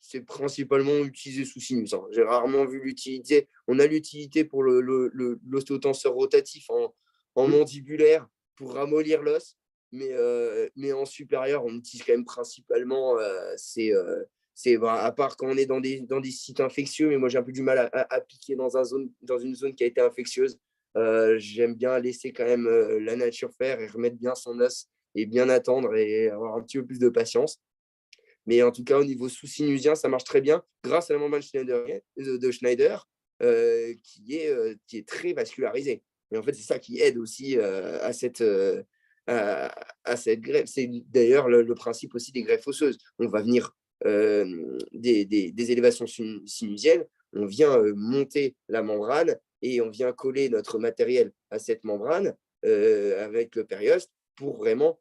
S2: c'est principalement utilisé sous sinus. J'ai rarement vu l'utilité. On a l'utilité pour l'ostéotenseur rotatif en mandibulaire pour ramollir l'os, mais en supérieur, on utilise quand même principalement, à part quand on est dans des sites infectieux, mais moi j'ai un peu du mal à piquer dans une zone qui a été infectieuse. J'aime bien laisser quand même la nature faire et remettre bien son os et bien attendre et avoir un petit peu plus de patience. Mais en tout cas, au niveau sous-sinusien, ça marche très bien grâce à la membrane de Schneider qui est très vascularisée. Et en fait, c'est ça qui aide aussi à cette greffe. C'est d'ailleurs le principe aussi des greffes osseuses. On va venir des élévations sinusiennes, on vient monter la membrane et on vient coller notre matériel à cette membrane avec le périoste pour vraiment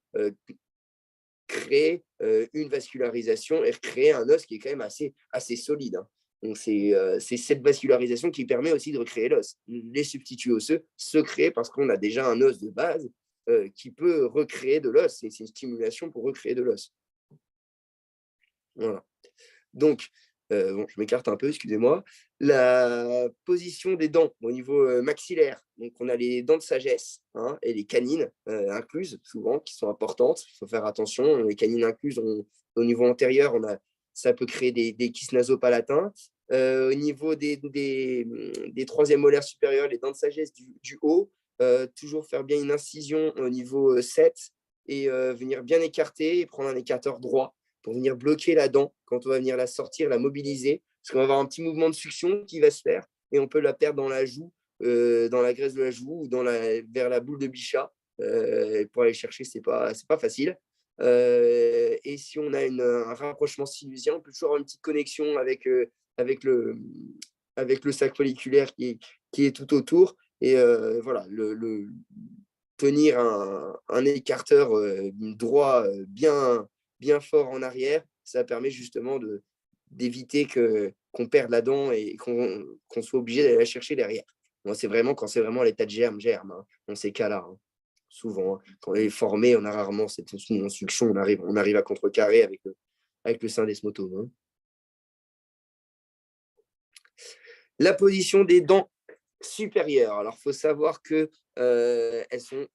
S2: créer une vascularisation et créer un os qui est quand même assez solide. Hein. Donc, c'est cette vascularisation qui permet aussi de recréer l'os. Les substituts osseux se créent parce qu'on a déjà un os de base qui peut recréer de l'os. C'est une stimulation pour recréer de l'os. Voilà. Donc, je m'écarte un peu, excusez-moi. La position des dents au niveau maxillaire. Donc, on a les dents de sagesse hein, et les canines incluses, souvent, qui sont importantes. Il faut faire attention. Les canines incluses, au niveau antérieur, ça peut créer des kystes nasopalatins. Au niveau des troisièmes molaires supérieurs, les dents de sagesse du haut, toujours faire bien une incision au niveau 7 et venir bien écarter et prendre un écarteur droit pour venir bloquer la dent quand on va venir la sortir, la mobiliser, parce qu'on va avoir un petit mouvement de succion qui va se faire et on peut la perdre dans la joue, dans la graisse de la joue ou vers la boule de Bichat. Pour aller chercher, c'est pas facile. Et si on a un rapprochement sinusien, on peut toujours avoir une petite connexion avec le sac folliculaire qui est tout autour. Et voilà, tenir un écarteur droit bien fort en arrière, ça permet justement d'éviter qu'on perde la dent et qu'on soit obligé d'aller la chercher derrière. Bon, c'est vraiment quand c'est vraiment l'état de germe hein, dans ces cas-là. Hein. Souvent, hein, quand on est formé, on a rarement cette succion, on arrive à contrecarrer avec le sein desmotome. Hein. La position des dents supérieures. Alors, il faut savoir qu'elles sont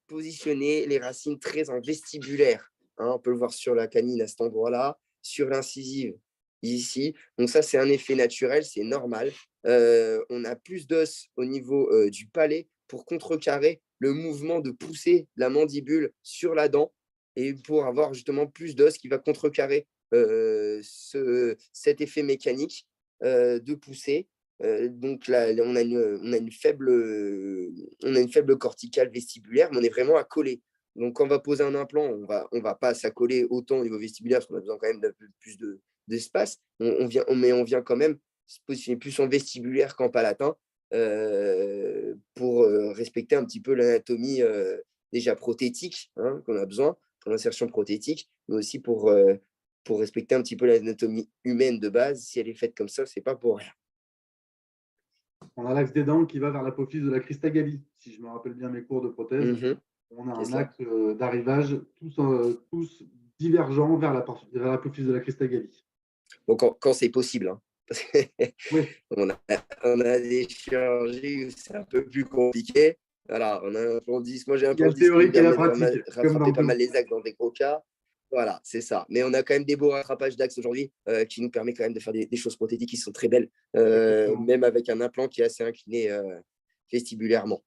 S2: positionnées, les racines très en vestibulaire. Hein, on peut le voir sur la canine à cet endroit-là, sur l'incisive ici. Donc ça, c'est un effet naturel, c'est normal. On a plus d'os au niveau du palais pour contrecarrer le mouvement de pousser la mandibule sur la dent et pour avoir justement plus d'os qui va contrecarrer cet effet mécanique de pousser. Donc là, on a une faible corticale vestibulaire, mais on est vraiment accolé. Donc, quand on va poser un implant, on va pas s'accoler autant au niveau vestibulaire parce qu'on a besoin quand même d'un peu plus d'espace. Mais on vient quand même se positionner plus en vestibulaire qu'en palatin pour respecter un petit peu l'anatomie déjà prothétique hein, qu'on a besoin pour l'insertion prothétique, mais aussi pour respecter un petit peu l'anatomie humaine de base. Si elle est faite comme ça, c'est pas pour rien.
S1: On a l'axe des dents qui va vers l'apophyse de la cristagallie, si je me rappelle bien mes cours de prothèse. On a un axe d'arrivage tous divergents vers l'apophyse de la cristagallie.
S2: Donc, quand c'est possible. Hein.
S1: Oui.
S2: on a des chirurgies où c'est un peu plus compliqué. Voilà, on a un plan 10. Moi, j'ai un plan 10 qui me permet de rattraper pas mal les axes dans des gros cas. Voilà, c'est ça. Mais on a quand même des beaux rattrapages d'axes aujourd'hui qui nous permet quand même de faire des choses prothétiques qui sont très belles, même avec un implant qui est assez incliné vestibulairement.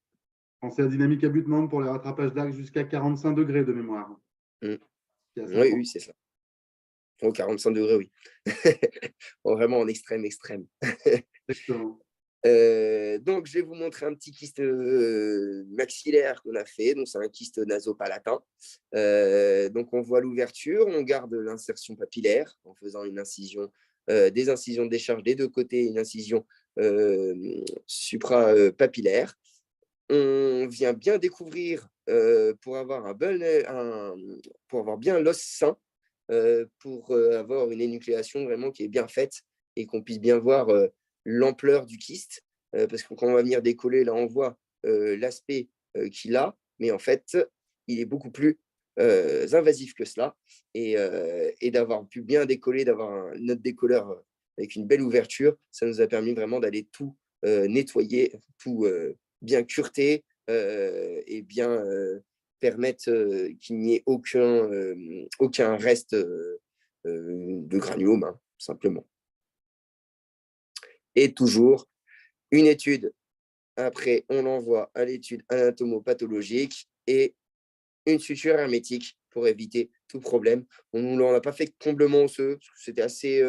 S1: Pensez à dynamique abutement pour les rattrapages d'axes jusqu'à 45 degrés de mémoire.
S2: Oui, c'est ça. Au 45 degrés, oui. Vraiment en extrême.
S1: Exactement.
S2: Donc, je vais vous montrer un petit kyste maxillaire qu'on a fait. Donc, c'est un kyste nasopalatin. Donc, on voit l'ouverture. On garde l'insertion papillaire en faisant une incision, des incisions de décharge des deux côtés, une incision suprapapillaire. On vient bien découvrir pour avoir bien l'os sain, pour avoir une énucléation vraiment qui est bien faite et qu'on puisse bien voir l'ampleur du kyste, parce que quand on va venir décoller, là, on voit l'aspect qu'il a, mais en fait, il est beaucoup plus invasif que cela. Et d'avoir pu bien décoller, d'avoir notre décolleur avec une belle ouverture, ça nous a permis vraiment d'aller tout nettoyer, tout bien cureter et bien permettre qu'il n'y ait aucun reste de granulome, hein, simplement. Et toujours une étude. Après, on l'envoie à l'étude anatomopathologique et une suture hermétique pour éviter tout problème. On n'a pas fait de comblement osseux, parce que c'était assez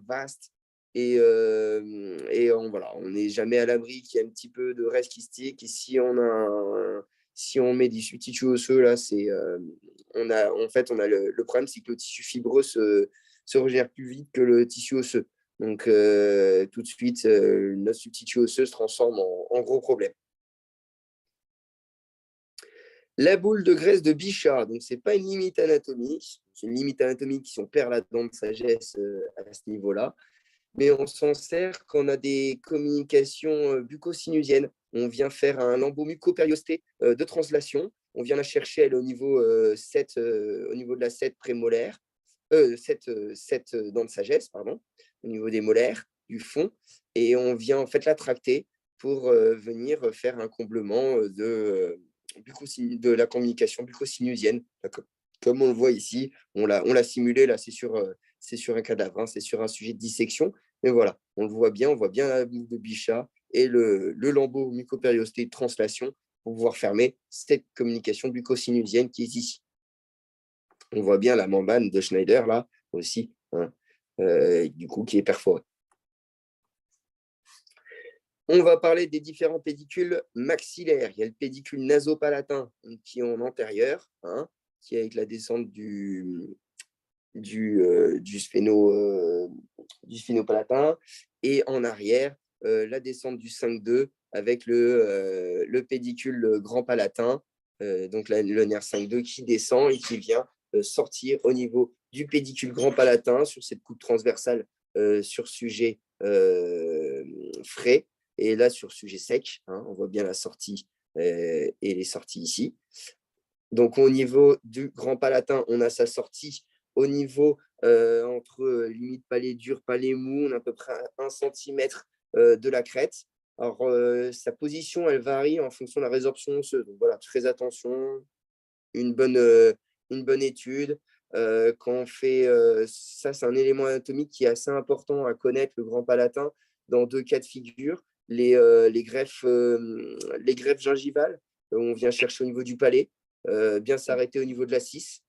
S2: vaste. Et voilà, on n'est jamais à l'abri qu'il y ait un petit peu de reste kystique. Et si on met des substituts osseux, là, en fait, on a le problème, c'est que le tissu fibreux se régénère plus vite que le tissu osseux. Donc, tout de suite, notre substitut osseux se transforme en gros problème. La boule de graisse de Bichat, donc ce n'est pas une limite anatomique, c'est une limite anatomique si on perd la dent de sagesse à ce niveau-là, mais on s'en sert quand on a des communications bucco-sinusiennes. On vient faire un lambeau mucopériosté de translation, on vient la chercher elle, au niveau 7, au niveau de la 7 prémolaire, 7 dents de sagesse, pardon, au niveau des molaires, du fond, et on vient en fait la tracter pour venir faire un comblement de la communication bucco-sinusienne. Comme on le voit ici, on l'a simulé, là c'est sur un cadavre, hein, c'est sur un sujet de dissection, mais voilà, on voit bien la boule de Bichat et le lambeau mucopériosté de translation pour pouvoir fermer cette communication bucco-sinusienne qui est ici. On voit bien la membrane de Schneider là aussi, hein, du coup qui est perforée. On va parler des différents pédicules maxillaires. Il y a le pédicule nasopalatin qui est en antérieur, hein, qui est avec la descente du sphénopalatin, et en arrière, la descente du 5-2 avec le pédicule grand palatin, donc le nerf 5-2 qui descend et qui vient sortir au niveau du pédicule grand palatin sur cette coupe transversale sur sujet frais, et là sur sujet sec, hein, on voit bien la sortie et les sorties ici. Donc au niveau du grand palatin, on a sa sortie au niveau entre limite palais dur, palais mou, on a à peu près 1 cm de la crête. Alors sa position, elle varie en fonction de la résorption osseuse. Donc voilà, très attention, une bonne étude. Quand on fait ça, c'est un élément anatomique qui est assez important à connaître, le grand palatin, dans 2 cas de figure. Les greffes gingivales, on vient chercher au niveau du palais, bien s'arrêter au niveau de la 6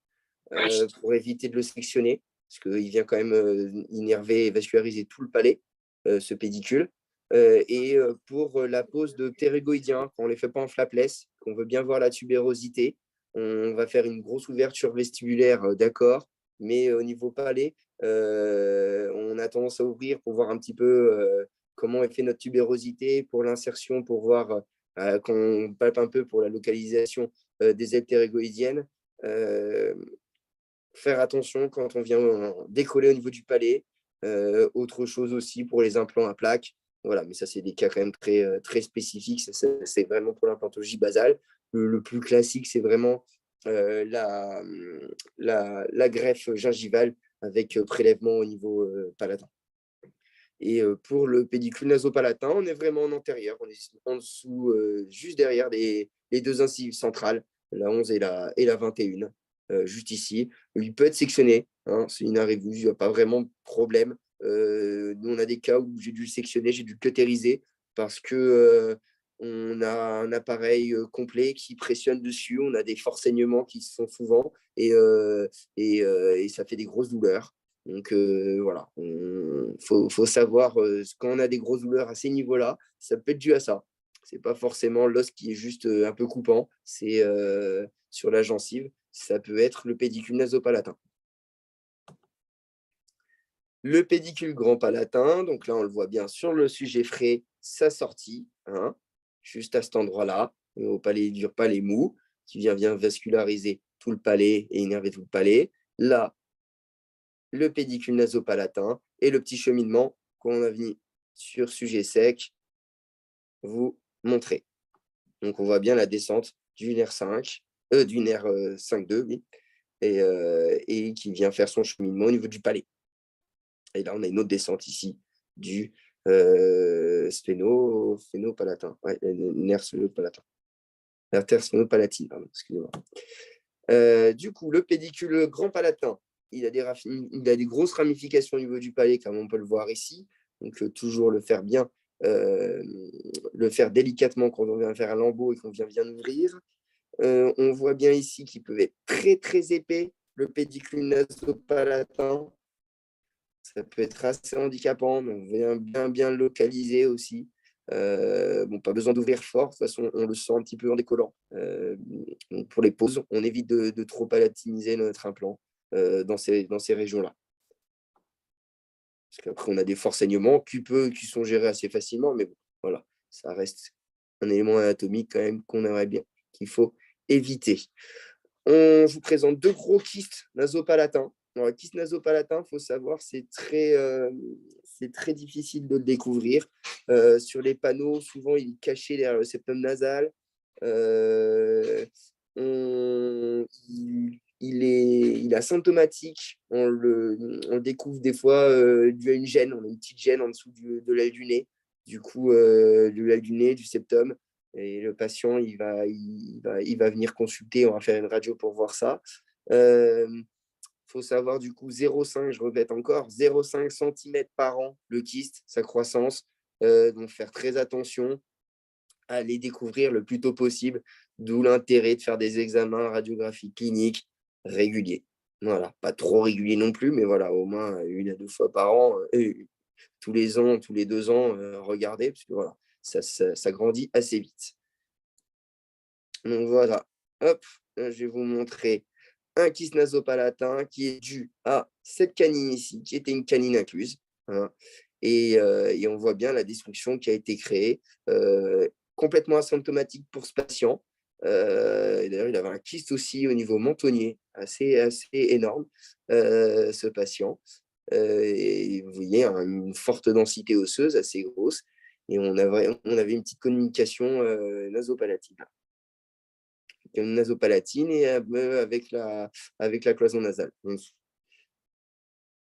S2: pour éviter de le sectionner, parce qu'il vient quand même innerver et vasculariser tout le palais, ce pédicule. Et pour la pose de ptérygoïdiens, quand on ne les fait pas en flapless, qu'on veut bien voir la tubérosité, on va faire une grosse ouverture vestibulaire, d'accord, mais au niveau palais, on a tendance à ouvrir pour voir un petit peu comment est fait notre tubérosité, pour l'insertion, pour voir quand on palpe un peu pour la localisation des ailes ptérygoïdiennes. Faire attention quand on vient décoller au niveau du palais. Autre chose aussi pour les implants à plaques. Voilà, mais ça, c'est des cas quand même très spécifiques. C'est vraiment pour l'implantologie basale. Le plus classique, c'est vraiment la greffe gingivale avec prélèvement au niveau palatin. Et pour le pédicule nasopalatin, on est vraiment en antérieur. On est en dessous, juste derrière les 2 incisives centrales, la 11 et la 21. Juste ici. Il peut être sectionné, hein, c'est une arrivée, il n'y a pas vraiment de problème. Nous, on a des cas où j'ai dû le sectionner, j'ai dû le cutériser parce que on a un appareil complet qui pressionne dessus, on a des forts-saignements qui se font souvent et ça fait des grosses douleurs. Donc voilà, faut savoir quand on a des grosses douleurs à ces niveaux-là, ça peut être dû à ça. C'est pas forcément l'os qui est juste un peu coupant, c'est sur la gencive. Ça peut être le pédicule nasopalatin. Le pédicule grand palatin, donc là on le voit bien sur le sujet frais, sa sortie, hein, juste à cet endroit-là, au palais dur, palais mou, qui vient vasculariser tout le palais et innerver tout le palais. Là, le pédicule nasopalatin et le petit cheminement qu'on a venu sur sujet sec vous montrer. Donc on voit bien la descente du nerf 5, du nerf 5-2, oui, et qui vient faire son cheminement au niveau du palais. Et là, on a une autre descente ici du sphénopalatin, ouais, nerf sphénopalatin. L'artère sphénopalatine, pardon, excusez-moi. Du coup, le pédicule grand palatin, il a des grosses ramifications au niveau du palais, comme on peut le voir ici. Donc, toujours le faire bien, le faire délicatement quand on vient faire un lambeau et qu'on vient ouvrir. On voit bien ici qu'ils peuvent être très, très épais, le pédicule nasopalatin. Ça peut être assez handicapant, mais on vient bien le localiser aussi. Pas besoin d'ouvrir fort, de toute façon, on le sent un petit peu en décollant. Donc pour les pauses, on évite de trop palatiniser notre implant dans ces régions-là. Parce qu'après, on a des forts saignements qui sont gérés assez facilement, mais bon, voilà, ça reste un élément anatomique quand même qu'on aimerait bien, qu'il faut éviter. Je vous présente 2 gros kystes nasopalatins. Alors, le kyste nasopalatin, il faut savoir, c'est très difficile de le découvrir. Sur les panneaux, souvent, il est caché derrière le septum nasal. Il est asymptomatique. On le découvre des fois dû à une gêne. On a une petite gêne en dessous de l'aile du nez. Du coup, de l'aile du nez, du septum. Et le patient, il va venir consulter. On va faire une radio pour voir ça. Faut savoir du coup 0,5, je répète encore, 0,5 cm par an le kyste, sa croissance. Donc faire très attention à les découvrir le plus tôt possible, d'où l'intérêt de faire des examens radiographiques cliniques réguliers. Voilà, pas trop réguliers non plus, mais voilà, au moins 1 à 2 fois par an, tous les ans, tous les 2 ans, regardez, parce que voilà, ça grandit assez vite. Donc voilà, hop, je vais vous montrer un kyste nasopalatin qui est dû à cette canine ici, qui était une canine incluse. Hein, et on voit bien la destruction qui a été créée, complètement asymptomatique pour ce patient. D'ailleurs, il avait un kyste aussi au niveau mentonnier, assez énorme, ce patient. Et vous voyez, une forte densité osseuse, assez grosse. Et on avait une petite communication nasopalatine. Une nasopalatine et avec la cloison nasale.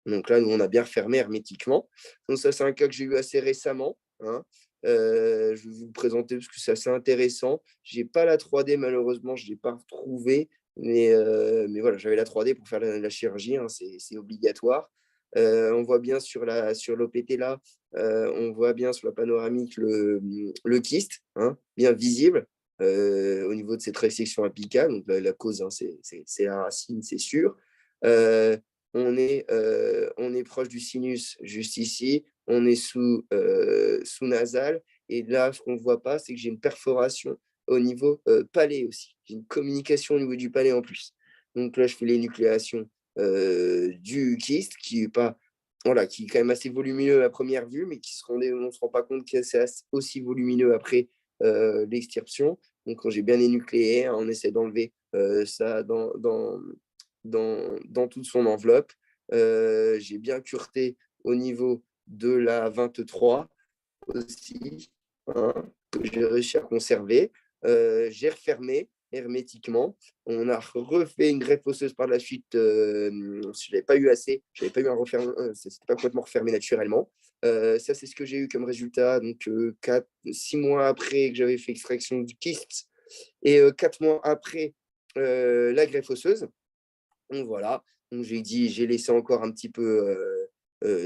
S2: Donc là, nous, on a bien refermé hermétiquement. Donc ça, c'est un cas que j'ai eu assez récemment. Hein. Je vais vous le présenter parce que c'est assez intéressant. Je n'ai pas la 3D, malheureusement, je ne l'ai pas retrouvée. Mais voilà, j'avais la 3D pour faire la chirurgie, hein, c'est obligatoire. On voit bien sur l'OPT là, on voit bien sur la panoramique le kyste, hein, bien visible. Au niveau de cette résection apicale, donc la cause, hein, c'est la racine, c'est sûr. On est proche du sinus juste ici, on est sous nasal, et là, ce qu'on ne voit pas, c'est que j'ai une perforation au niveau palais aussi. J'ai une communication au niveau du palais en plus. Donc là, je fais l'énucléation du kyste, qui est quand même assez volumineux à première vue, mais on ne se rend pas compte que c'est aussi volumineux après l'extirpation. Donc quand j'ai bien énucléé, hein, on essaie d'enlever ça dans toute son enveloppe. J'ai bien cureté au niveau de la 23 aussi, hein, que j'ai réussi à conserver. J'ai refermé hermétiquement. On a refait une greffe osseuse par la suite. Je n'avais pas eu assez, je n'avais pas eu un refermement, c'était pas complètement refermé naturellement. Ça, c'est ce que j'ai eu comme résultat. Donc, 6 mois après que j'avais fait extraction du kyste et 4 mois après la greffe osseuse. Donc voilà, donc j'ai laissé encore un petit peu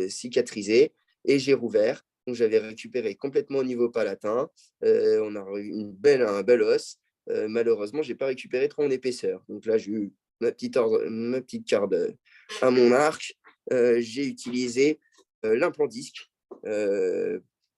S2: cicatriser et j'ai rouvert. Donc j'avais récupéré complètement au niveau palatin. On a eu un bel os. Malheureusement, je n'ai pas récupéré trop en épaisseur. Donc là, j'ai eu ma petite corde à mon arc. J'ai utilisé l'implant disque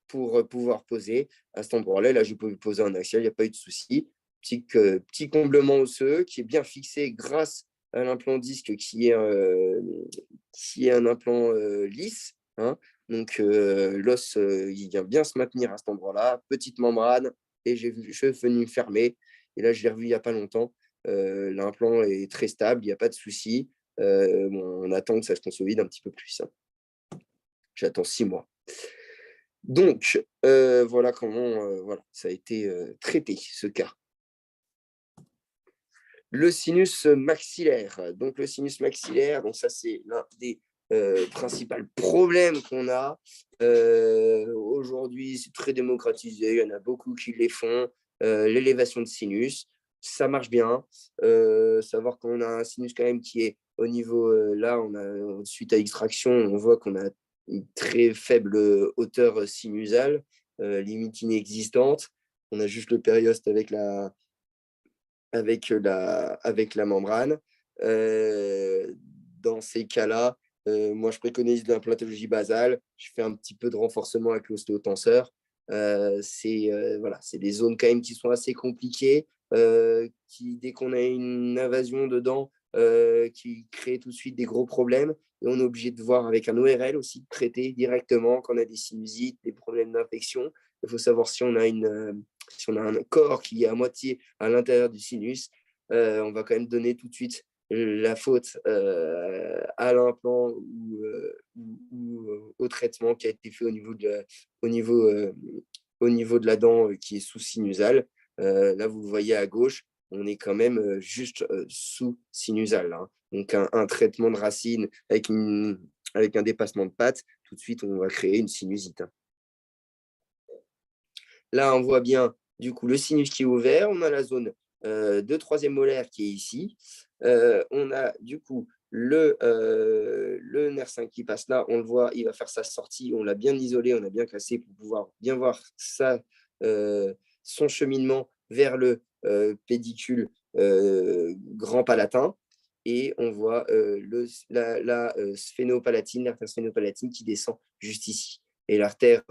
S2: pour pouvoir poser à cet endroit-là. Là, j'ai pu poser un axial, il n'y a pas eu de souci. Petit comblement osseux qui est bien fixé grâce à l'implant disque qui est un implant lisse. Hein. Donc, l'os, il vient bien se maintenir à cet endroit-là. Petite membrane, et je suis venu fermer. Et là, je l'ai revu il n'y a pas longtemps. L'implant est très stable, il n'y a pas de souci. On attend que ça se consolide un petit peu plus. Hein. J'attends 6 mois. Donc, voilà comment ça a été traité, ce cas. Le sinus maxillaire. Donc, le sinus maxillaire, donc ça, c'est l'un des principaux problèmes qu'on a. Aujourd'hui, c'est très démocratisé. Il y en a beaucoup qui les font. L'élévation de sinus, ça marche bien. Savoir qu'on a un sinus quand même qui est au niveau, là, suite à extraction, on voit qu'on a une très faible hauteur sinusale, limite inexistante. On a juste le périoste avec avec la membrane. Dans ces cas-là, moi, je préconise l'implantologie basale. Je fais un petit peu de renforcement avec l'ostéotenseur. C'est des zones quand même qui sont assez compliquées, dès qu'on a une invasion dedans, qui crée tout de suite des gros problèmes. Et on est obligé de voir avec un ORL aussi, de traiter directement quand on a des sinusites, des problèmes d'infection. Il faut savoir si on a un corps qui est à moitié à l'intérieur du sinus, on va quand même donner tout de suite la faute à l'implant ou au traitement qui a été fait au niveau de la dent qui est sous-sinusale. Là, vous le voyez à gauche, on est quand même juste sous-sinusal. Hein. Donc, un traitement de racine avec un dépassement de patte, tout de suite, on va créer une sinusite. Hein. Là, on voit bien, du coup, le sinus qui est ouvert. On a la zone de troisième molaire qui est ici. On a, du coup, le nerf 5 qui passe là. On le voit, il va faire sa sortie. On l'a bien isolé, on a bien cassé pour pouvoir bien voir son cheminement vers le pédicule grand palatin. Et on voit la sphénopalatine, l'artère sphénopalatine qui descend juste ici. Et l'artère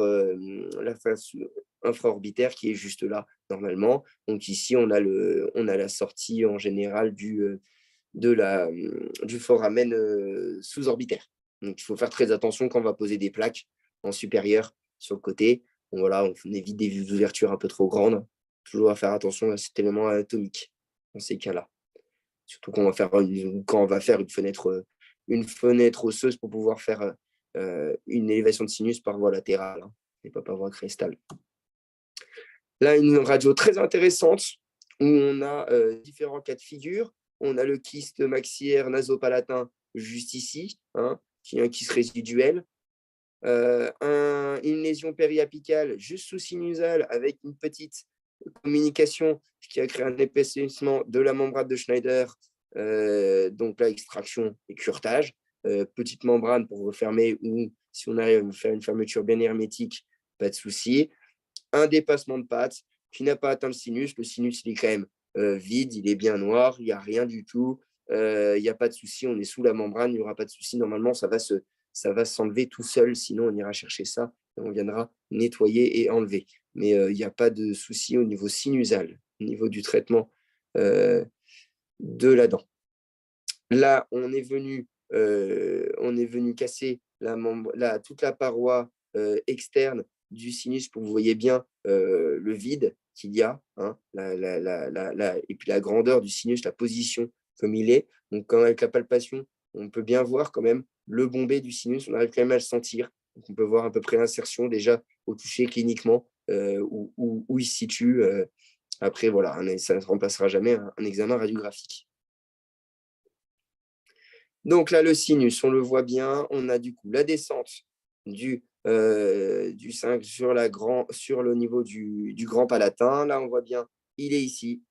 S2: infraorbitaire qui est juste là, normalement. Donc ici, on a la sortie en général du foramen sous-orbitaire. Donc il faut faire très attention quand on va poser des plaques en supérieur sur le côté. Donc, voilà, on évite des ouvertures un peu trop grandes. Toujours à faire attention à cet élément anatomique dans ces cas-là. Surtout quand on va faire une fenêtre osseuse pour pouvoir faire une élévation de sinus par voie latérale, hein, et pas par voie crestale. Là, une radio très intéressante où on a différents cas de figure. On a le kyste maxillaire nasopalatin juste ici, hein, qui est un kyste résiduel. Une lésion périapicale juste sous-sinusale avec une petite communication qui a créé un épaississement de la membrane de Schneider. Donc là, extraction et curetage. Petite membrane pour refermer ou si on arrive à faire une fermeture bien hermétique, pas de souci. Un dépassement de patte qui n'a pas atteint le sinus. Le sinus, il est quand même vide, il est bien noir, il n'y a rien du tout. Il n'y a pas de souci, on est sous la membrane, il n'y aura pas de souci. Normalement, ça va s'enlever tout seul, sinon on ira chercher ça et on viendra nettoyer et enlever. Mais il n'y a pas de souci au niveau sinusal, au niveau du traitement de la dent. Là, on est venu casser toute la paroi externe du sinus pour que vous voyez bien le vide qu'il y a, hein, et puis la grandeur du sinus, la position comme il est. Donc, avec la palpation, on peut bien voir quand même le bombé du sinus, on arrive quand même à le sentir. Donc, on peut voir à peu près l'insertion déjà au toucher cliniquement où il se situe. Après, voilà, ça ne remplacera jamais un examen radiographique. Donc là, le sinus, on le voit bien. On a du coup la descente du 5 sur le niveau du grand palatin. Là, on voit bien, il est ici,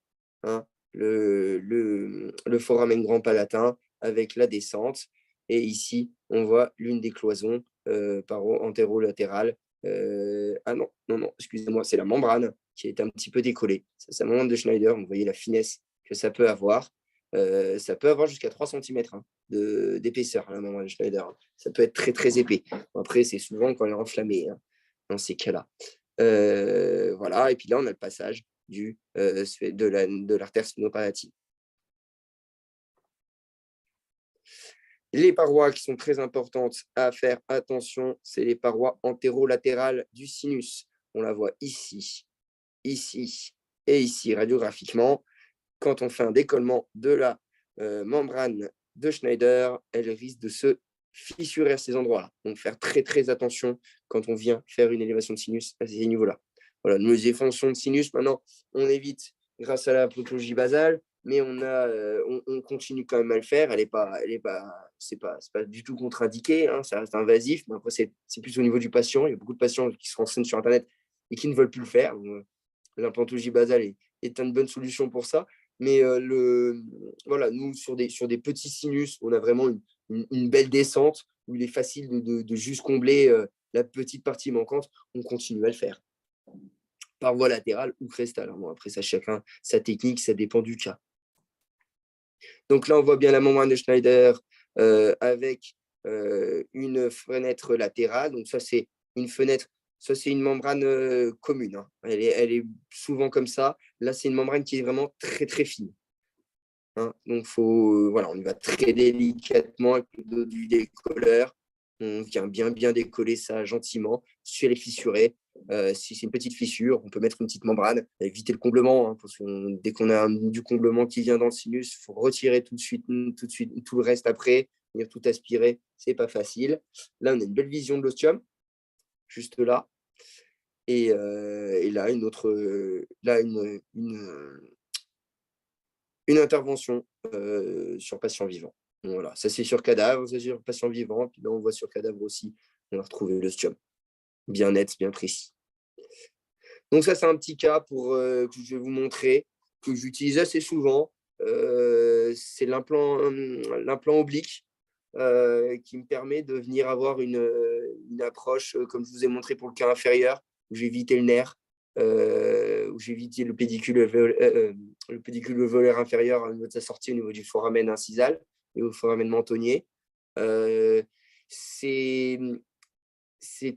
S2: hein, le foramen grand palatin avec la descente. Et ici, on voit l'une des cloisons antérolatérales. Non, excusez-moi, c'est la membrane qui est un petit peu décollée. C'est la membrane de Schneider. Vous voyez la finesse que ça peut avoir. Ça peut avoir jusqu'à 3 cm d'épaisseur, la membrane de Schneider. Ça peut être très, très épais. Après, c'est souvent quand elle est enflammée, hein, dans ces cas-là. Voilà, et puis là, on a le passage de l'artère sphénopalatine. Les parois qui sont très importantes à faire attention, c'est les parois antérolatérales du sinus. On la voit ici et ici radiographiquement. Quand on fait un décollement de la membrane de Schneider, elle risque de se fissurer à ces endroits-là. Donc, faire très, très attention quand on vient faire une élévation de sinus à ces niveaux-là. Voilà, nos fonctions de sinus, maintenant, on évite grâce à la pathologie basale, mais on continue quand même à le faire. C'est pas du tout contre-indiqué, hein, ça reste invasif, mais après, c'est plus au niveau du patient. Il y a beaucoup de patients qui se renseignent sur Internet et qui ne veulent plus le faire. L'implantologie basale est une bonne solution pour ça. Mais voilà, nous, sur des petits sinus, on a vraiment une belle descente où il est facile de juste combler la petite partie manquante. On continue à le faire. par voie latérale ou crestale. Bon, après, ça, chacun, sa technique, ça dépend du cas. Donc là, on voit bien la membrane de Schneider avec une fenêtre latérale. Donc ça, c'est une fenêtre, ça, c'est une membrane commune. Hein. Elle est souvent comme ça. Là, c'est une membrane qui est vraiment très, très fine. Hein. Donc, voilà, on y va très délicatement avec le dos du décolleur. On vient bien décoller ça gentiment. Si elle est fissurée, si c'est une petite fissure, on peut mettre une petite membrane, éviter le comblement. Hein, parce que dès qu'on a du comblement qui vient dans le sinus, il faut retirer tout de suite tout le reste après, venir tout aspirer. C'est pas facile. Là, on a une belle vision de l'ostium, juste là. Et là, une intervention sur patient vivant. Voilà, ça c'est sur cadavre, ça c'est sur patient vivant, puis là on voit sur cadavre aussi, on a retrouvé l'ostium, bien net, bien précis. Donc ça c'est un petit cas que je vais vous montrer, que j'utilise assez souvent, c'est l'implant oblique qui me permet de venir avoir une approche, comme je vous ai montré pour le cas inférieur, où j'ai évité le nerf, où j'ai évité le pédicule alvéolaire inférieur au niveau de sa sortie, au niveau du foramen incisal et au foramen mentonnier. C'était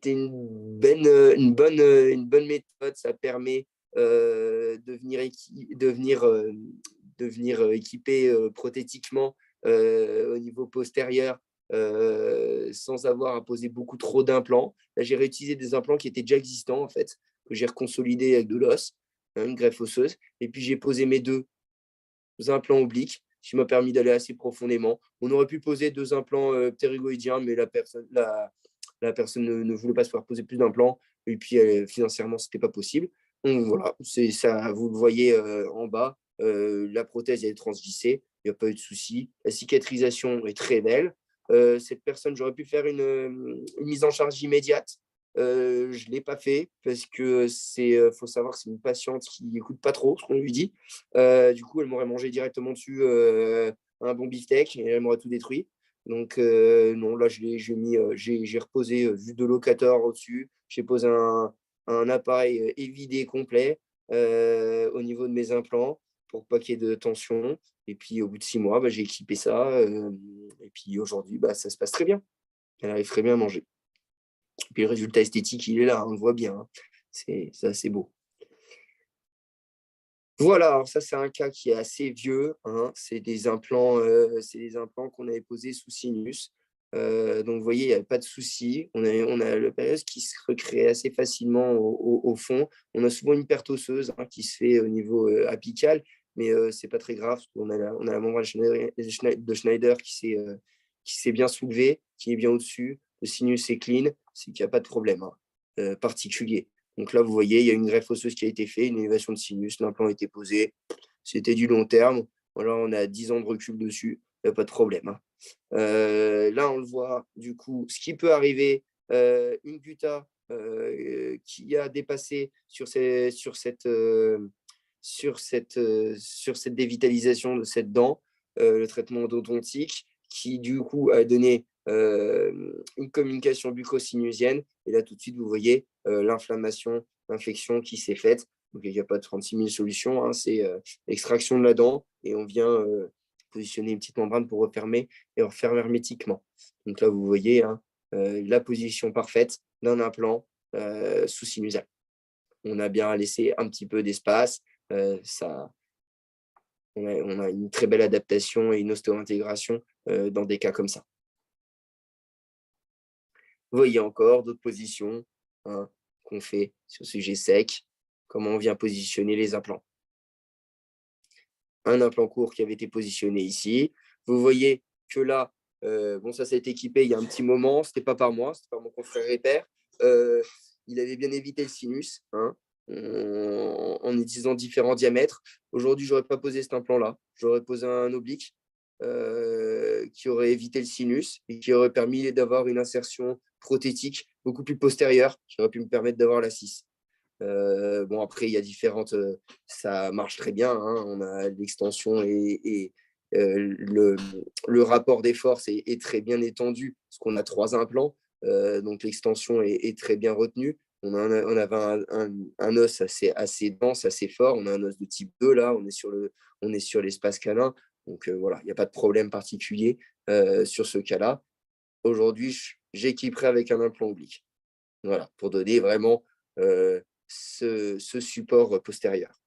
S2: une bonne méthode. Ça permet de venir équiper prothétiquement au niveau postérieur sans avoir à poser beaucoup trop d'implants. Là, j'ai réutilisé des implants qui étaient déjà existants, en fait, que j'ai reconsolidé avec de l'os, hein, une greffe osseuse. Et puis, j'ai posé mes 2 implants obliques, qui m'a permis d'aller assez profondément. On aurait pu poser 2 implants ptérygoïdiens, mais la personne ne voulait pas se faire poser plus d'implants. Et puis, financièrement, ce n'était pas possible. Donc, voilà, c'est ça, vous le voyez en bas. La prothèse elle est transvissée, il n'y a pas eu de souci. La cicatrisation est très belle. Cette personne, j'aurais pu faire une mise en charge immédiate. Je ne l'ai pas fait parce que faut savoir que c'est une patiente qui n'écoute pas trop ce qu'on lui dit. Du coup, elle m'aurait mangé directement dessus un bon beefsteak et elle m'aurait tout détruit. Donc, non, là, j'ai reposé vue de locator au-dessus. J'ai posé un appareil évidé complet au niveau de mes implants pour pas qu'il y ait de tension. Et puis, au bout de 6 mois, j'ai équipé ça. Et puis, aujourd'hui, ça se passe très bien. Elle arrive très bien à manger. Et puis, le résultat esthétique, il est là, on le voit bien. Hein. C'est assez beau. Voilà, alors ça, c'est un cas qui est assez vieux. Hein. C'est des implants qu'on avait posés sous sinus. Donc, vous voyez, il n'y avait pas de souci. On a le périos qui se recrée assez facilement au fond. On a souvent une perte osseuse qui se fait au niveau apical, mais ce n'est pas très grave. On a la membrane de Schneider qui s'est bien soulevée, qui est bien au-dessus. Le sinus est clean, c'est qu'il n'y a pas de problème particulier. Donc là, vous voyez, il y a une greffe osseuse qui a été faite, une élévation de sinus, l'implant a été posé. C'était du long terme. Voilà, on a 10 ans de recul dessus, il n'y a pas de problème. Hein. Là, on le voit, du coup, ce qui peut arriver, une gutta qui a dépassé sur cette dévitalisation de cette dent, le traitement endodontique, qui du coup a donné une communication bucco-sinusienne. Et là, tout de suite, vous voyez l'inflammation, l'infection qui s'est faite. Donc, il n'y a pas de 36 000 solutions. Hein, c'est extraction de la dent et on vient positionner une petite membrane pour refermer et refermer hermétiquement. Donc là, vous voyez la position parfaite d'un implant sous-sinusal. On a bien laissé un petit peu d'espace. On a une très belle adaptation et une ostéo-intégration dans des cas comme ça. Vous voyez encore d'autres positions qu'on fait sur sujet sec, comment on vient positionner les implants. Un implant court qui avait été positionné ici. Vous voyez que là, ça a été équipé il y a un petit moment, ce n'était pas par moi, c'était par mon confrère Répère. Il avait bien évité le sinus en utilisant différents diamètres. Aujourd'hui, je n'aurais pas posé cet implant-là. J'aurais posé un oblique qui aurait évité le sinus et qui aurait permis d'avoir une insertion prothétique beaucoup plus postérieure, qui aurait pu me permettre d'avoir la 6. Après, il y a différentes... ça marche très bien. Hein, on a l'extension et le rapport des forces est très bien étendu, parce qu'on a 3 implants. Donc, l'extension est très bien retenue. On avait un os assez dense, assez fort. On a un os de type 2, là. On est sur l'espace canin. Donc, voilà, il n'y a pas de problème particulier sur ce cas-là. Aujourd'hui, j'équiperai avec un implant oblique. Voilà, pour donner vraiment ce support postérieur.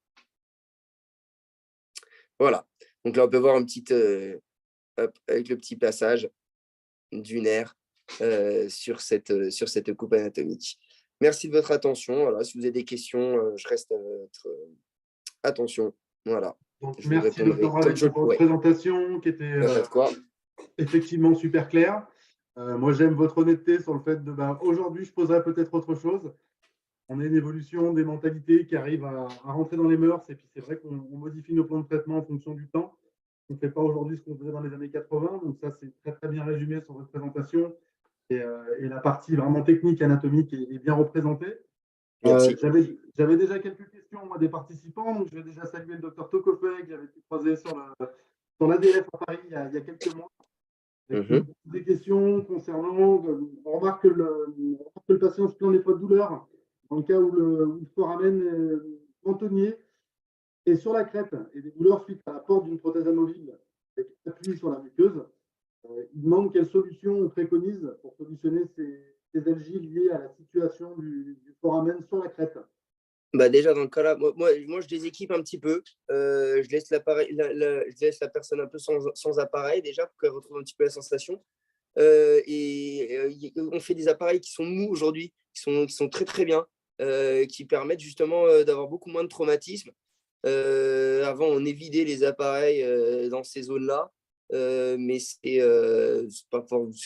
S2: Voilà. Donc là, on peut voir avec le petit passage du nerf sur cette coupe anatomique. Merci de votre attention. Voilà, si vous avez des questions, je reste à votre attention. Voilà.
S1: Donc,
S2: Je vous
S1: merci,
S2: répondrai
S1: docteur
S2: comme
S1: Ravetti,
S2: je
S1: pour votre
S2: pourrai.
S1: présentation qui était effectivement super claire. Moi, j'aime votre honnêteté sur le fait de aujourd'hui, je poserai peut-être autre chose. On a une évolution des mentalités qui arrive à rentrer dans les mœurs. Et puis, c'est vrai qu'on modifie nos plans de traitement en fonction du temps. On ne fait pas aujourd'hui ce qu'on faisait dans les années 80. Donc, ça, c'est très, très bien résumé sur votre présentation. Et la partie vraiment technique, anatomique est bien représentée.
S2: Merci.
S1: J'avais déjà quelques questions, moi, des participants. Donc, je vais déjà saluer le docteur Tokofé, que j'avais pu croiser sur l'ADF à Paris il y a quelques mois. Des questions concernant. On remarque que le patient se plaint des fois de douleur dans le cas où le foramen mentonnier est sur la crête et des douleurs suite à la porte d'une prothèse amovible avec appui sur la muqueuse. Il demande quelle solution on préconise pour solutionner ces algies liées à la situation du foramen sur la crête.
S2: Déjà, dans le cas là, moi, je les équipe un petit peu. Je laisse je laisse la personne un peu sans appareil déjà pour qu'elle retrouve un petit peu la sensation. On fait des appareils qui sont mous aujourd'hui, qui sont très très bien, qui permettent justement d'avoir beaucoup moins de traumatisme. Avant, on évitait les appareils dans ces zones-là, mais ça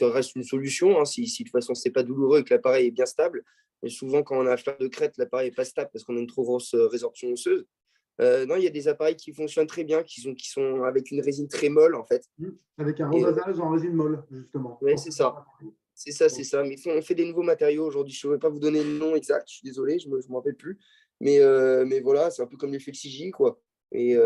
S2: reste une solution si de toute façon c'est pas douloureux et que l'appareil est bien stable. Mais souvent, quand on a affaire de crête, l'appareil n'est pas stable parce qu'on a une trop grosse résorption osseuse. Non, il y a des appareils qui fonctionnent très bien, qui sont avec une résine très molle en fait.
S1: Avec un revasage en résine molle, justement.
S2: Oui, c'est ça. C'est ça. Mais on fait des nouveaux matériaux aujourd'hui. Je ne saurais pas vous donner le nom exact. Je suis désolé, je ne m'en rappelle plus. Mais voilà, c'est un peu comme les Flexigi, quoi. Et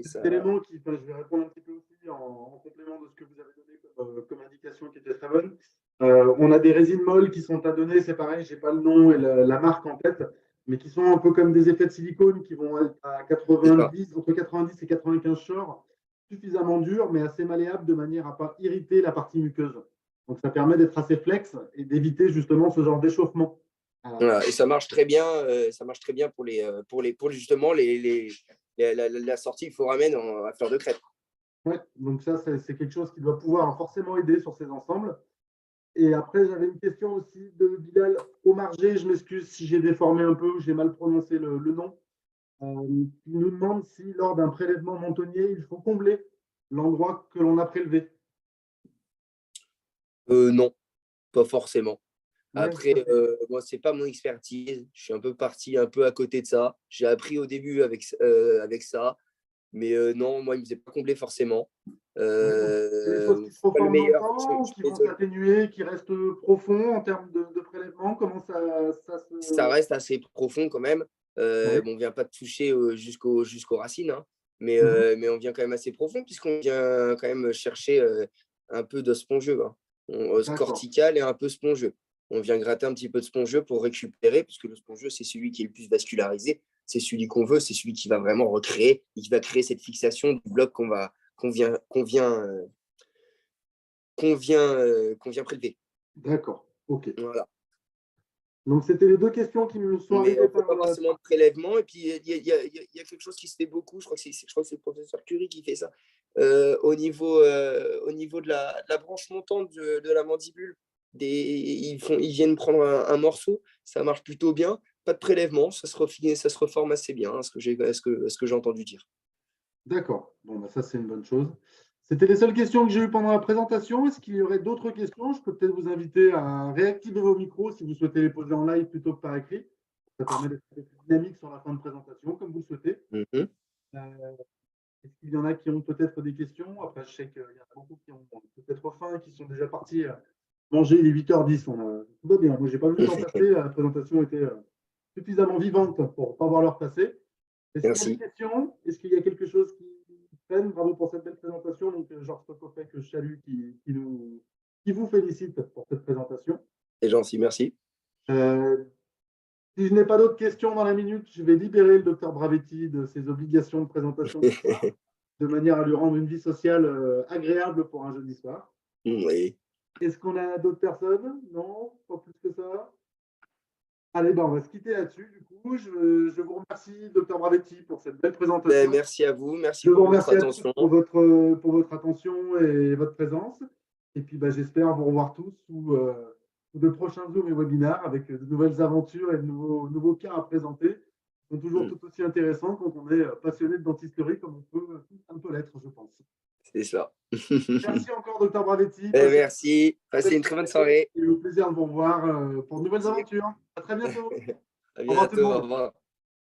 S1: cet élément je vais répondre un petit peu aussi en complément de ce que vous avez donné comme indication qui était très bonne. On a des résines molles qui sont à donner, c'est pareil, je n'ai pas le nom et la marque en tête, mais qui sont un peu comme des effets de silicone qui vont être à 90, entre 90 et 95 short, suffisamment durs, mais assez malléables de manière à ne pas irriter la partie muqueuse. Donc ça permet d'être assez flex et d'éviter justement ce genre d'échauffement.
S2: Voilà, et ça marche très bien pour justement la sortie qu'il faut ramener à fleur de crête.
S1: Ouais, donc ça, c'est quelque chose qui doit pouvoir forcément aider sur ces ensembles. Et après, j'avais une question aussi de Bilal Omarjé. Je m'excuse si j'ai déformé un peu ou j'ai mal prononcé le nom. Il nous demande si, lors d'un prélèvement mentonnier, il faut combler l'endroit que l'on a prélevé.
S2: Non, pas forcément.
S1: Ouais,
S2: Après, moi, c'est pas mon expertise. Je suis un peu parti un peu à côté de ça. J'ai appris au début avec ça. Mais non, moi, il ne me faisait pas combler forcément.
S1: des choses qui se
S2: Pas le
S1: reforment dans le
S2: meilleur.
S1: temps, qui vont s'atténuer, qui restent profonds en termes de prélèvement. Comment ça se.
S2: Ça reste assez profond quand même.
S1: Ouais.
S2: On ne vient pas de toucher jusqu'aux racines, hein, mais on vient quand même assez profond puisqu'on vient quand même chercher un peu de spongieux, hein. Os cortical et un peu spongieux. On vient gratter un petit peu de spongieux pour récupérer, puisque le spongieux, c'est celui qui est le plus vascularisé. C'est celui qu'on veut, c'est celui qui va vraiment recréer et qui va créer cette fixation du bloc qu'on vient prélever.
S1: D'accord, ok.
S2: Voilà.
S1: Donc, c'était les deux questions qui me sont
S2: Mais
S1: arrivées
S2: on ne fait pas forcément de prélèvement. Et puis, il y a quelque chose qui se fait beaucoup. Je crois que c'est le professeur Curie qui fait ça. Au niveau de la branche montante de la mandibule, ils viennent prendre un morceau. Ça marche plutôt bien. Pas de prélèvement. Ça se reforme assez bien, ce que j'ai entendu dire.
S1: D'accord. Bon, ça, c'est une bonne chose. C'était les seules questions que j'ai eues pendant la présentation. Est-ce qu'il y aurait d'autres questions? Je peux peut-être vous inviter à réactiver vos micros si vous souhaitez les poser en live plutôt que par écrit. Ça permet d'être plus dynamique sur la fin de présentation, comme vous le souhaitez. Est-ce qu'il y en a qui ont peut-être des questions? Après, je sais qu'il y en a beaucoup qui ont peut-être faim, qui sont déjà partis manger. Il est 8h10. Tout va bien. Moi, je n'ai pas vu le temps passer. La présentation était suffisamment vivante pour ne pas voir l'heure passer. Est-ce qu'il y a des questions? Est-ce qu'il y a quelque chose qui traîne? Bravo pour cette belle présentation. Donc, Georges Tokofé, que je salue, qui vous félicite pour cette présentation.
S2: C'est gentil, merci.
S1: Si je n'ai pas d'autres questions dans la minute, je vais libérer le docteur Bravetti de ses obligations de présentation ce soir, de manière à lui rendre une vie sociale agréable pour un jeudi soir.
S2: Oui.
S1: Est-ce qu'on a d'autres personnes? Non, pas plus que ça. Allez, on va se quitter là-dessus. Du coup, je vous remercie, docteur Bravetti, pour cette belle présentation.
S2: Merci à vous. Merci
S1: Je vous
S2: pour
S1: remercie
S2: votre attention.
S1: pour votre attention et votre présence. Et puis, j'espère vous revoir tous sous de prochains Zooms et webinaires avec de nouvelles aventures et de nouveaux cas à présenter. Ils sont toujours tout aussi intéressants quand on est passionné de dentisterie, comme on peut un peu l'être, je pense.
S2: C'est ça.
S1: Merci encore, docteur Bravetti.
S2: Merci. Passez une très bonne soirée.
S1: Et au plaisir de vous revoir pour de nouvelles aventures. À très bientôt.
S2: À bientôt. Au revoir.